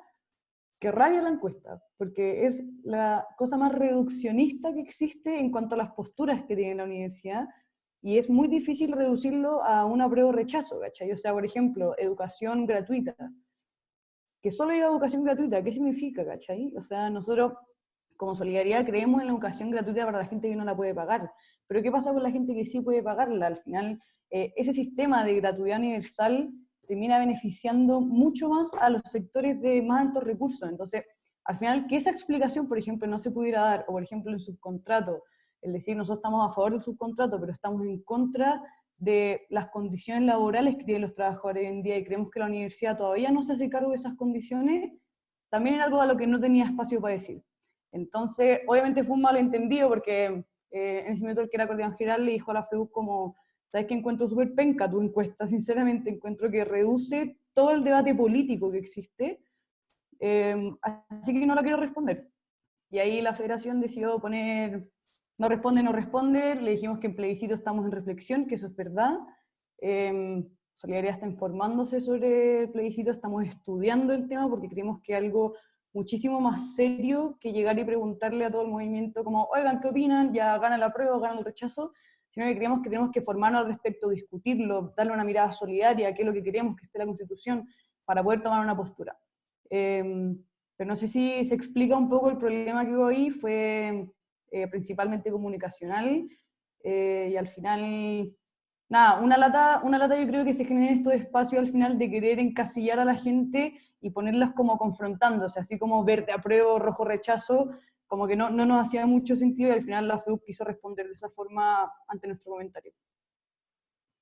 que rabia la encuesta, porque es la cosa más reduccionista que existe en cuanto a las posturas que tiene la universidad, y es muy difícil reducirlo a un apruebo o rechazo, ¿cachai? O sea, por ejemplo, educación gratuita. Que solo haya educación gratuita, ¿qué significa, cachai? O sea, nosotros como Solidaridad creemos en la educación gratuita para la gente que no la puede pagar, pero ¿qué pasa con la gente que sí puede pagarla? Al final, ese sistema de gratuidad universal termina beneficiando mucho más a los sectores de más altos recursos. Entonces, al final, que esa explicación, por ejemplo, no se pudiera dar, o por ejemplo, el subcontrato, es decir, nosotros estamos a favor del subcontrato, pero estamos en contra de las condiciones laborales que tienen los trabajadores hoy en día, y creemos que la universidad todavía no se hace cargo de esas condiciones, también era algo a lo que no tenía espacio para decir. Entonces, obviamente fue un malentendido, porque en ese momento el que era coordinador general le dijo a la FEU como, ¿sabes qué? Encuentro súper penca tu encuesta, sinceramente, encuentro que reduce todo el debate político que existe, así que no la quiero responder. Y ahí la federación decidió poner, no responde, no responde, le dijimos que en plebiscito estamos en reflexión, que eso es verdad. Solidaridad está informándose sobre el plebiscito, estamos estudiando el tema porque creemos que es algo muchísimo más serio que llegar y preguntarle a todo el movimiento como, oigan, ¿qué opinan? Ya gana la prueba, gana el rechazo, sino que creemos que tenemos que formarnos al respecto, discutirlo, darle una mirada solidaria, qué es lo que queremos que esté la Constitución, para poder tomar una postura. Pero no sé si se explica un poco el problema que hubo ahí, fue principalmente comunicacional, y al final, nada, una lata yo creo que se genera estos espacios al final de querer encasillar a la gente y ponerlas como confrontándose, así como verde apruebo, rojo rechazo, como que no nos hacía mucho sentido, y al final la FEUP quiso responder de esa forma ante nuestro comentario.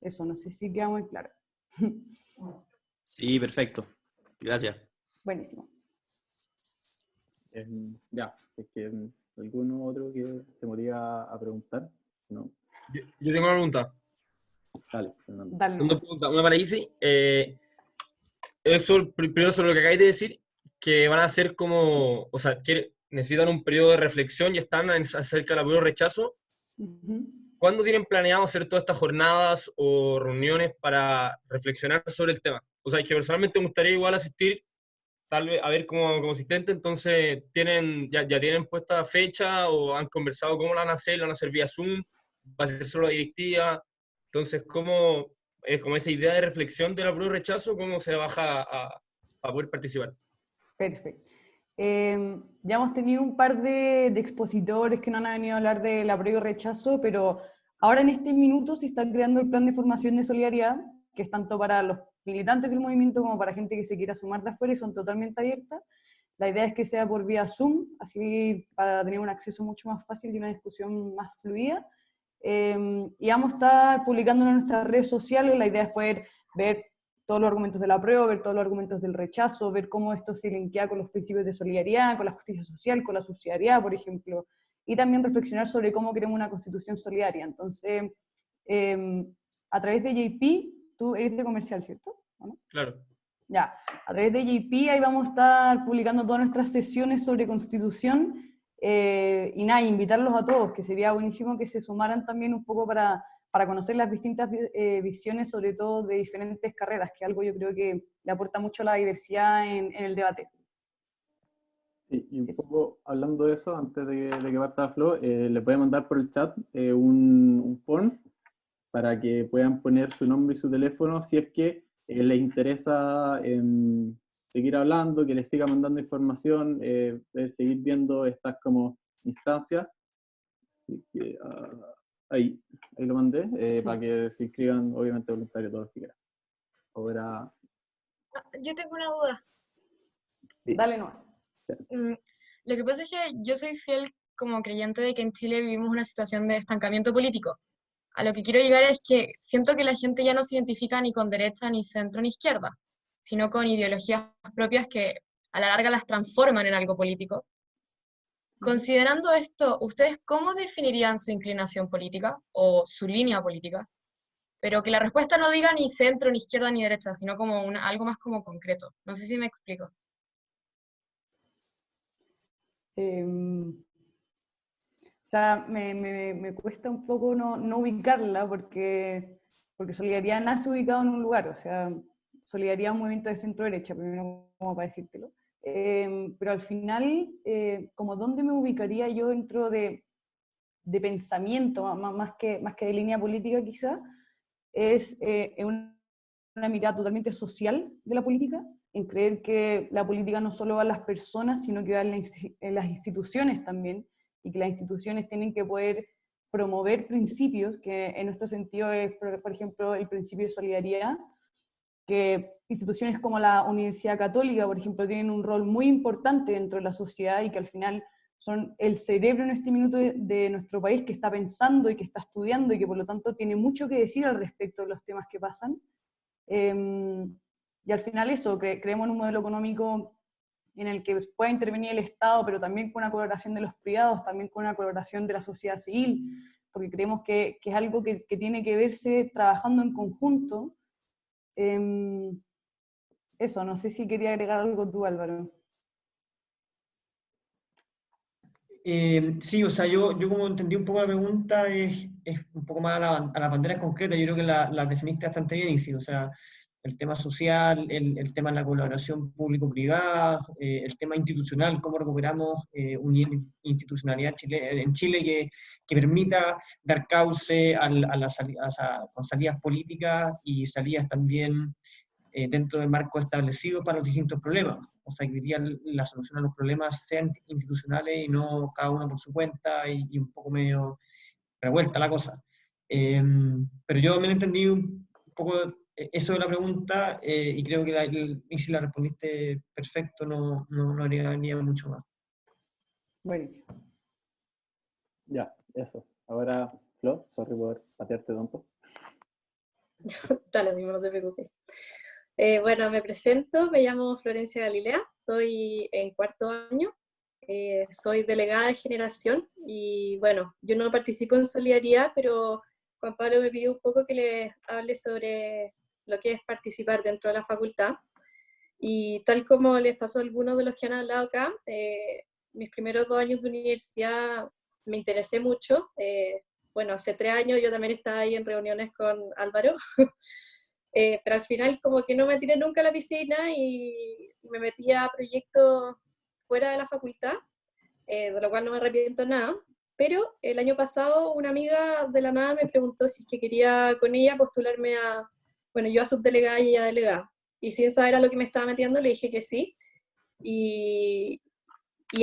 Eso, no sé si queda muy claro. Sí, perfecto. Gracias. Buenísimo. Ya, es que alguno otro que se moría a preguntar, ¿no? Yo tengo una pregunta. Dale, Fernando. Dale Son dos nomás. preguntas. Una para Isi. Eso, primero sobre lo que acabáis de decir, que van a ser como, o sea, necesitan un periodo de reflexión y están acerca del apoyo o rechazo. Uh-huh. ¿Cuándo tienen planeado hacer todas estas jornadas o reuniones para reflexionar sobre el tema? O sea, es que personalmente me gustaría igual asistir, tal vez a ver como asistente, entonces ya tienen puesta fecha o han conversado cómo la van a hacer, la van a hacer vía Zoom, va a ser solo la directiva. Entonces, ¿cómo es como esa idea de reflexión del apruebo rechazo, cómo se baja a poder participar? Perfecto. Ya hemos tenido un par de expositores que no han venido a hablar del apruebo y rechazo, pero ahora en este minuto se está creando el plan de formación de solidaridad, que es tanto para los militantes del movimiento como para gente que se quiera sumar de afuera, y son totalmente abiertas. La idea es que sea por vía Zoom, así para tener un acceso mucho más fácil y una discusión más fluida. Y vamos a estar publicándolo en nuestras redes sociales. La idea es poder ver todos los argumentos del apruebo, ver todos los argumentos del rechazo, ver cómo esto se linkea con los principios de solidaridad, con la justicia social, con la subsidiariedad, por ejemplo, y también reflexionar sobre cómo queremos una constitución solidaria. Entonces, a través de JP, tú eres de comercial, ¿cierto? ¿No? Claro. Ya, a través de JP ahí vamos a estar publicando todas nuestras sesiones sobre constitución, y nada, invitarlos a todos, que sería buenísimo que se sumaran también un poco para conocer las distintas visiones, sobre todo de diferentes carreras, que es algo yo creo que le aporta mucho la diversidad en el debate. Sí, y un Eso. poco hablando de eso, antes de que parta Flo, les voy a mandar por el chat un form para que puedan poner su nombre y su teléfono si es que les interesa seguir hablando, que les siga mandando información, seguir viendo estas como instancias. Así que ahí lo mandé, para que se inscriban, obviamente voluntarios todos los que quieran. Ahora... Yo tengo una duda. Sí. Dale nomás. Lo que pasa es que yo soy fiel como creyente de que en Chile vivimos una situación de estancamiento político. A lo que quiero llegar es que siento que la gente ya no se identifica ni con derecha, ni centro, ni izquierda, sino con ideologías propias que a la larga las transforman en algo político. Considerando esto, ¿ustedes cómo definirían su inclinación política o su línea política? Pero que la respuesta no diga ni centro, ni izquierda, ni derecha, sino como algo más como concreto. No sé si me explico. O sea, me cuesta un poco no ubicarla, porque Solidaridad nace ubicado en un lugar, o sea, Solidaridad es un movimiento de centro-derecha, primero como para decírtelo. Pero al final, como dónde me ubicaría yo dentro de pensamiento, más que de línea política quizá, es en una mirada totalmente social de la política, en creer que la política no solo va a las personas, sino que va en las instituciones también, y que las instituciones tienen que poder promover principios, que en nuestro sentido es, por ejemplo, el principio de solidaridad, que instituciones como la Universidad Católica, por ejemplo, tienen un rol muy importante dentro de la sociedad, y que al final son el cerebro en este minuto de nuestro país que está pensando y que está estudiando y que por lo tanto tiene mucho que decir al respecto de los temas que pasan. Y al final eso, creemos en un modelo económico en el que pueda intervenir el Estado, pero también con una colaboración de los privados, también con una colaboración de la sociedad civil, porque creemos que es algo que tiene que verse trabajando en conjunto. Eso, no sé si quería agregar algo tú, Álvaro. Sí, o sea, yo como entendí un poco la pregunta, es un poco más a las banderas concretas, yo creo que las definiste bastante bien, Isi, o sea, el tema social, el tema de la colaboración público-privada, el tema institucional, cómo recuperamos una institucionalidad en Chile que permita dar cauce con salidas políticas y salidas también dentro del marco establecido para los distintos problemas. O sea, que hoy día la solución a los problemas sean institucionales y no cada uno por su cuenta y un poco medio revuelta la cosa. Pero yo me he entendido un poco eso de la pregunta y creo que si la respondiste perfecto, no agregaría mucho más. Buenísimo. Ya, eso. Ahora, Flo, sorry por patearte tonto. Da lo mismo, no te preocupes. Bueno, me presento, me llamo Florencia Galilea, estoy en cuarto año, soy delegada de generación y bueno, yo no participo en Solidaridad, pero Juan Pablo me pidió un poco que les hable sobre lo que es participar dentro de la facultad. Y tal como les pasó a algunos de los que han hablado acá, mis primeros 2 años de universidad me interesé mucho. Bueno, hace 3 años yo también estaba ahí en reuniones con Álvaro, pero al final como que no me tiré nunca a la piscina y me metí a proyectos fuera de la facultad, de lo cual no me arrepiento nada. Pero el año pasado una amiga de la nada me preguntó si es que quería con ella postularme a, bueno, yo a subdelegada y ella a delegada. Y sin saber a lo que me estaba metiendo, le dije que sí. Y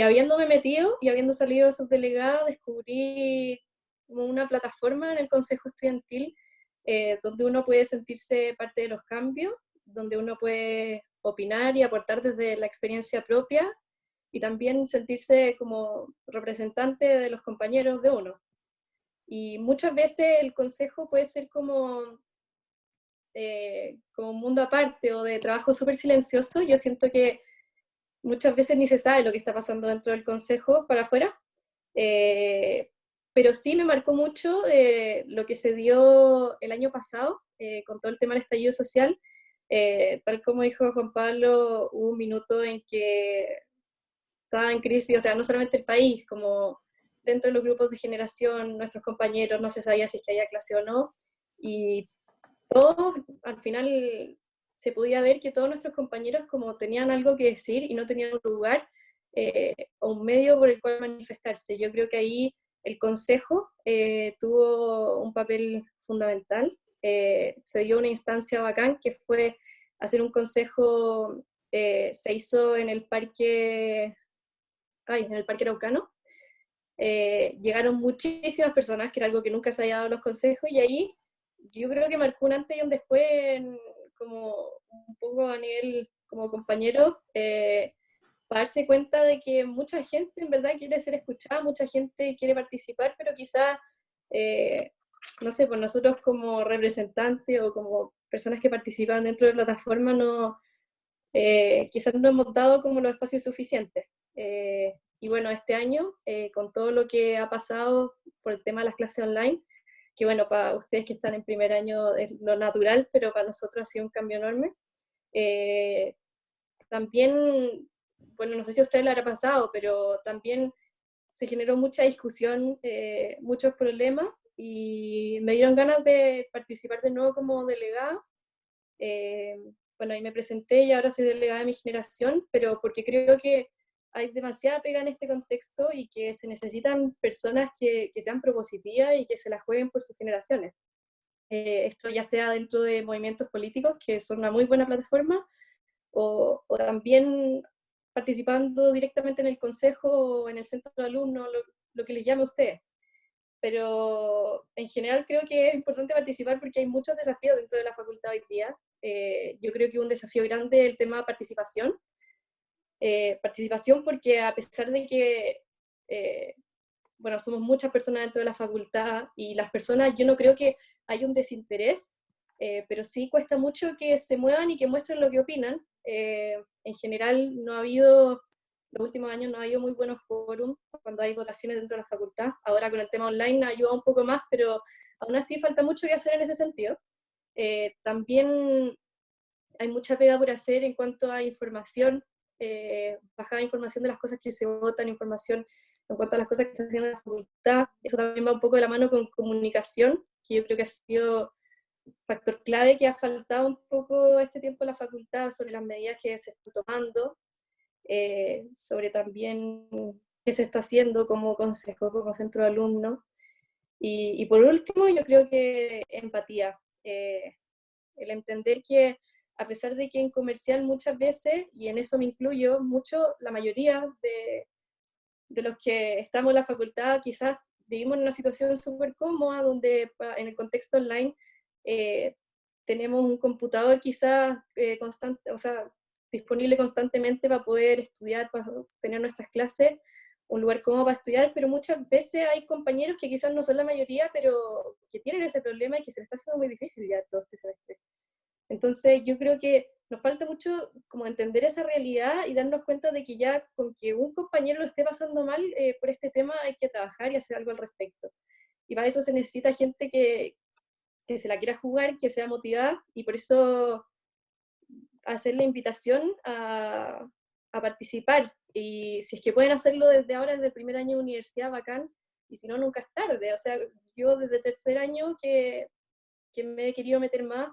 habiéndome metido y habiendo salido de subdelegada, descubrí como una plataforma en el Consejo Estudiantil donde uno puede sentirse parte de los cambios, donde uno puede opinar y aportar desde la experiencia propia y también sentirse como representante de los compañeros de uno. Y muchas veces el consejo puede ser como un mundo aparte o de trabajo súper silencioso. Yo siento que muchas veces ni se sabe lo que está pasando dentro del consejo para afuera, pero sí me marcó mucho lo que se dio el año pasado con todo el tema del estallido social. Tal como dijo Juan Pablo, hubo un minuto en que estaba en crisis, o sea, no solamente el país, como dentro de los grupos de generación, nuestros compañeros, no se sabía si es que había clase o no, y todos, al final se podía ver que todos nuestros compañeros como tenían algo que decir y no tenían un lugar o un medio por el cual manifestarse. Yo creo que ahí el Consejo tuvo un papel fundamental. Se dio una instancia bacán que fue hacer un consejo, se hizo en el Parque Araucano. Llegaron muchísimas personas, que era algo que nunca se había dado en los consejos, y ahí yo creo que marcó un antes y un después, como un poco a nivel como compañero, para darse cuenta de que mucha gente en verdad quiere ser escuchada, mucha gente quiere participar, pero quizás, no sé, pues nosotros como representantes o como personas que participan dentro de la plataforma, no, quizás no hemos dado como los espacios suficientes. Y bueno, este año, con todo lo que ha pasado por el tema de las clases online, que bueno, para ustedes que están en primer año es lo natural, pero para nosotros ha sido un cambio enorme. También, bueno, no sé si a ustedes les habrá pasado, pero también se generó mucha discusión, muchos problemas, y me dieron ganas de participar de nuevo como delegada. Bueno, ahí me presenté y ahora soy delegada de mi generación, pero porque creo que hay demasiada pega en este contexto y que se necesitan personas que sean propositivas y que se las jueguen por sus generaciones. Esto ya sea dentro de movimientos políticos, que son una muy buena plataforma, o también participando directamente en el consejo o en el centro de alumnos, lo que les llame a ustedes. Pero en general creo que es importante participar porque hay muchos desafíos dentro de la facultad hoy día. Yo creo que un desafío grande es el tema de participación. Participación porque a pesar de que bueno, somos muchas personas dentro de la facultad y las personas, yo no creo que hay un desinterés, pero sí cuesta mucho que se muevan y que muestren lo que opinan. En general no ha habido, los últimos años no ha habido muy buenos quórum cuando hay votaciones dentro de la facultad. Ahora con el tema online ayuda un poco más, pero aún así falta mucho que hacer en ese sentido. También hay mucha pega por hacer en cuanto a información, bajada información de las cosas que se votan, información en cuanto a las cosas que está haciendo la facultad. Eso también va un poco de la mano con comunicación, que yo creo que ha sido factor clave que ha faltado un poco este tiempo en la facultad sobre las medidas que se están tomando, sobre también qué se está haciendo como consejo, como centro de alumnos. Y por último, yo creo que empatía. El entender que a pesar de que en comercial muchas veces, y en eso me incluyo mucho, la mayoría de los que estamos en la facultad quizás vivimos en una situación súper cómoda donde en el contexto online tenemos un computador quizás constante, o sea, disponible constantemente para poder estudiar, para tener nuestras clases, un lugar cómodo para estudiar, pero muchas veces hay compañeros que quizás no son la mayoría, pero que tienen ese problema y que se les está haciendo muy difícil ya todo este semestre. Entonces yo creo que nos falta mucho como entender esa realidad y darnos cuenta de que ya con que un compañero lo esté pasando mal por este tema hay que trabajar y hacer algo al respecto. Y para eso se necesita gente que se la quiera jugar, que sea motivada, y por eso hacer la invitación a participar. Y si es que pueden hacerlo desde ahora, desde el primer año de universidad, bacán, y si no, nunca es tarde. O sea, yo desde tercer año que me he querido meter más,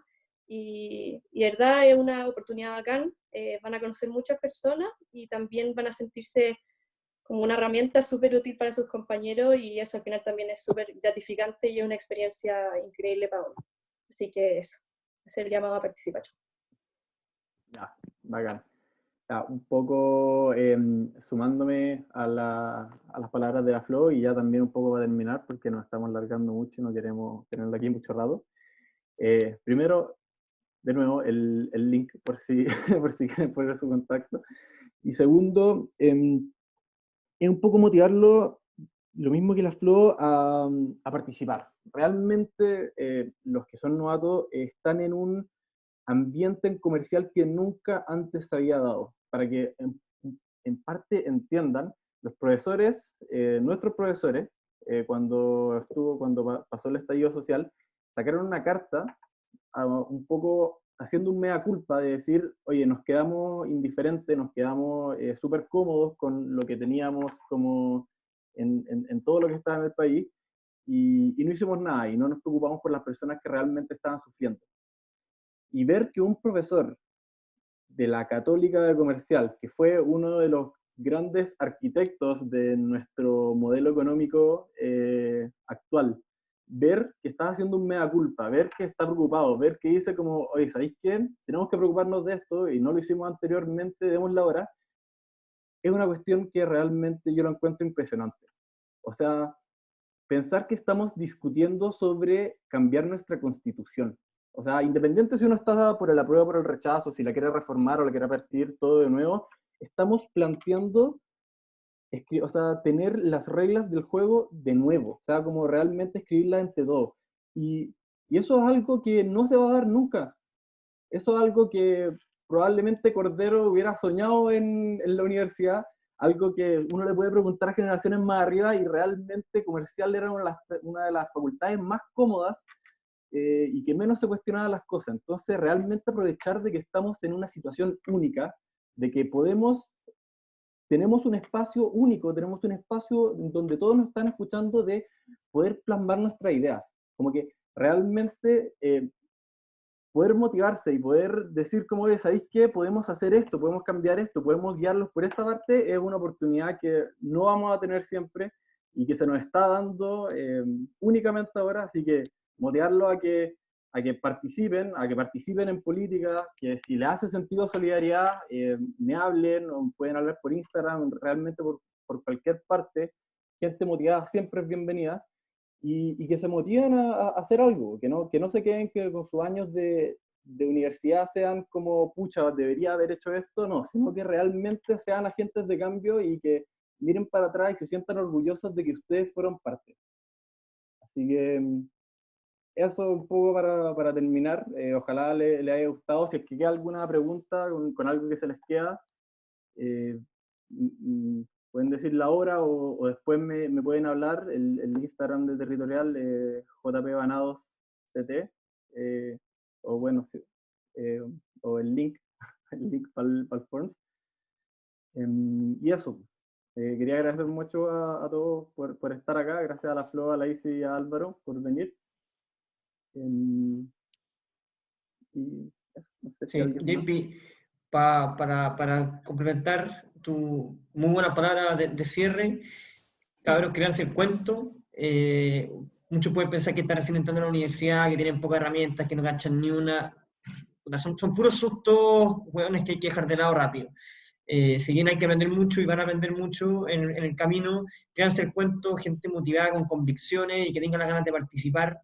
y de verdad es una oportunidad bacán, van a conocer muchas personas y también van a sentirse como una herramienta súper útil para sus compañeros, y eso al final también es súper gratificante y es una experiencia increíble para uno. Así que eso, es el llamado a participar. Ya, bacán. Ya, un poco sumándome a las palabras de la Flo, y ya también un poco para terminar, porque nos estamos largando mucho y no queremos tenerlo aquí mucho rato. Primero, de nuevo, el link por si, por si quieren poner su contacto. Y segundo, es un poco motivarlo, lo mismo que la Flo, a participar. Realmente los que son novatos están en un ambiente en comercial que nunca antes se había dado, para que en parte entiendan, los profesores, nuestros profesores, cuando pasó el estallido social, sacaron una carta un poco haciendo un mea culpa de decir, oye, nos quedamos indiferentes, nos quedamos súper cómodos con lo que teníamos como en todo lo que estaba en el país, y no hicimos nada, y no nos preocupamos por las personas que realmente estaban sufriendo. Y ver que un profesor de la Católica de Comercial, que fue uno de los grandes arquitectos de nuestro modelo económico actual, ver que está haciendo un mea culpa, ver que está preocupado, ver que dice como, oye, ¿sabéis qué? Tenemos que preocuparnos de esto y no lo hicimos anteriormente, démosla ahora, es una cuestión que realmente yo lo encuentro impresionante. O sea, pensar que estamos discutiendo sobre cambiar nuestra constitución. O sea, independiente si uno está por el apruebo o por el rechazo, si la quiere reformar o la quiere partir todo de nuevo, estamos planteando, o sea, tener las reglas del juego de nuevo. O sea, como realmente escribirlas entre todos. Y eso es algo que no se va a dar nunca. Eso es algo que probablemente Cordero hubiera soñado en la universidad, algo que uno le puede preguntar a generaciones más arriba, y realmente Comercial era una de las facultades más cómodas y que menos se cuestionaban las cosas. Entonces, realmente aprovechar de que estamos en una situación única, de que tenemos un espacio único, tenemos un espacio donde todos nos están escuchando, de poder plasmar nuestras ideas. Como que realmente poder motivarse y poder decir como es, ¿sabéis qué? Podemos hacer esto, podemos cambiar esto, podemos guiarlos por esta parte, es una oportunidad que no vamos a tener siempre y que se nos está dando únicamente ahora, así que motivarlos a que participen en política, que si les hace sentido solidaridad, me hablen, o pueden hablar por Instagram, realmente por cualquier parte. Gente motivada siempre es bienvenida. Y que se motiven a hacer algo, que no se queden que con sus años de universidad sean como, pucha, debería haber hecho esto, no, sino que realmente sean agentes de cambio y que miren para atrás y se sientan orgullosos de que ustedes fueron parte. Así que eso un poco para terminar. Ojalá le haya gustado. Si es que queda alguna pregunta con algo que se les queda, pueden decirla ahora o después me pueden hablar. El Instagram de Territorial, jpbanados.ct, o bueno, o el link para el Forms. Y eso. Quería agradecer mucho a todos por estar acá. Gracias a la Flo, a la Isi y a Álvaro por venir. Y eso, no sé si Sí, alguien más. JP, para complementar tu muy buena palabra de cierre, cabros, créanse el cuento. Muchos pueden pensar que están recién entrando a la universidad, que tienen pocas herramientas, que no cachan ni una. Son puros sustos, hueones que hay que dejar de lado rápido. Si bien hay que aprender mucho y van a aprender mucho en el camino, créanse el cuento, gente motivada con convicciones y que tenga las ganas de participar,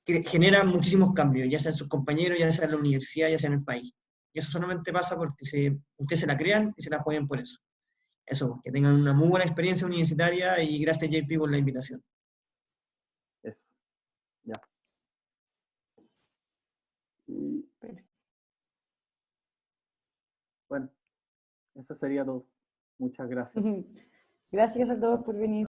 que genera muchísimos cambios, ya sea en sus compañeros, ya sea en la universidad, ya sea en el país. Y eso solamente pasa porque ustedes se la crean y se la jueguen por eso. Eso, que tengan una muy buena experiencia universitaria y gracias JP por la invitación. Eso, ya. Y, bueno, eso sería todo. Muchas gracias. Gracias a todos por venir.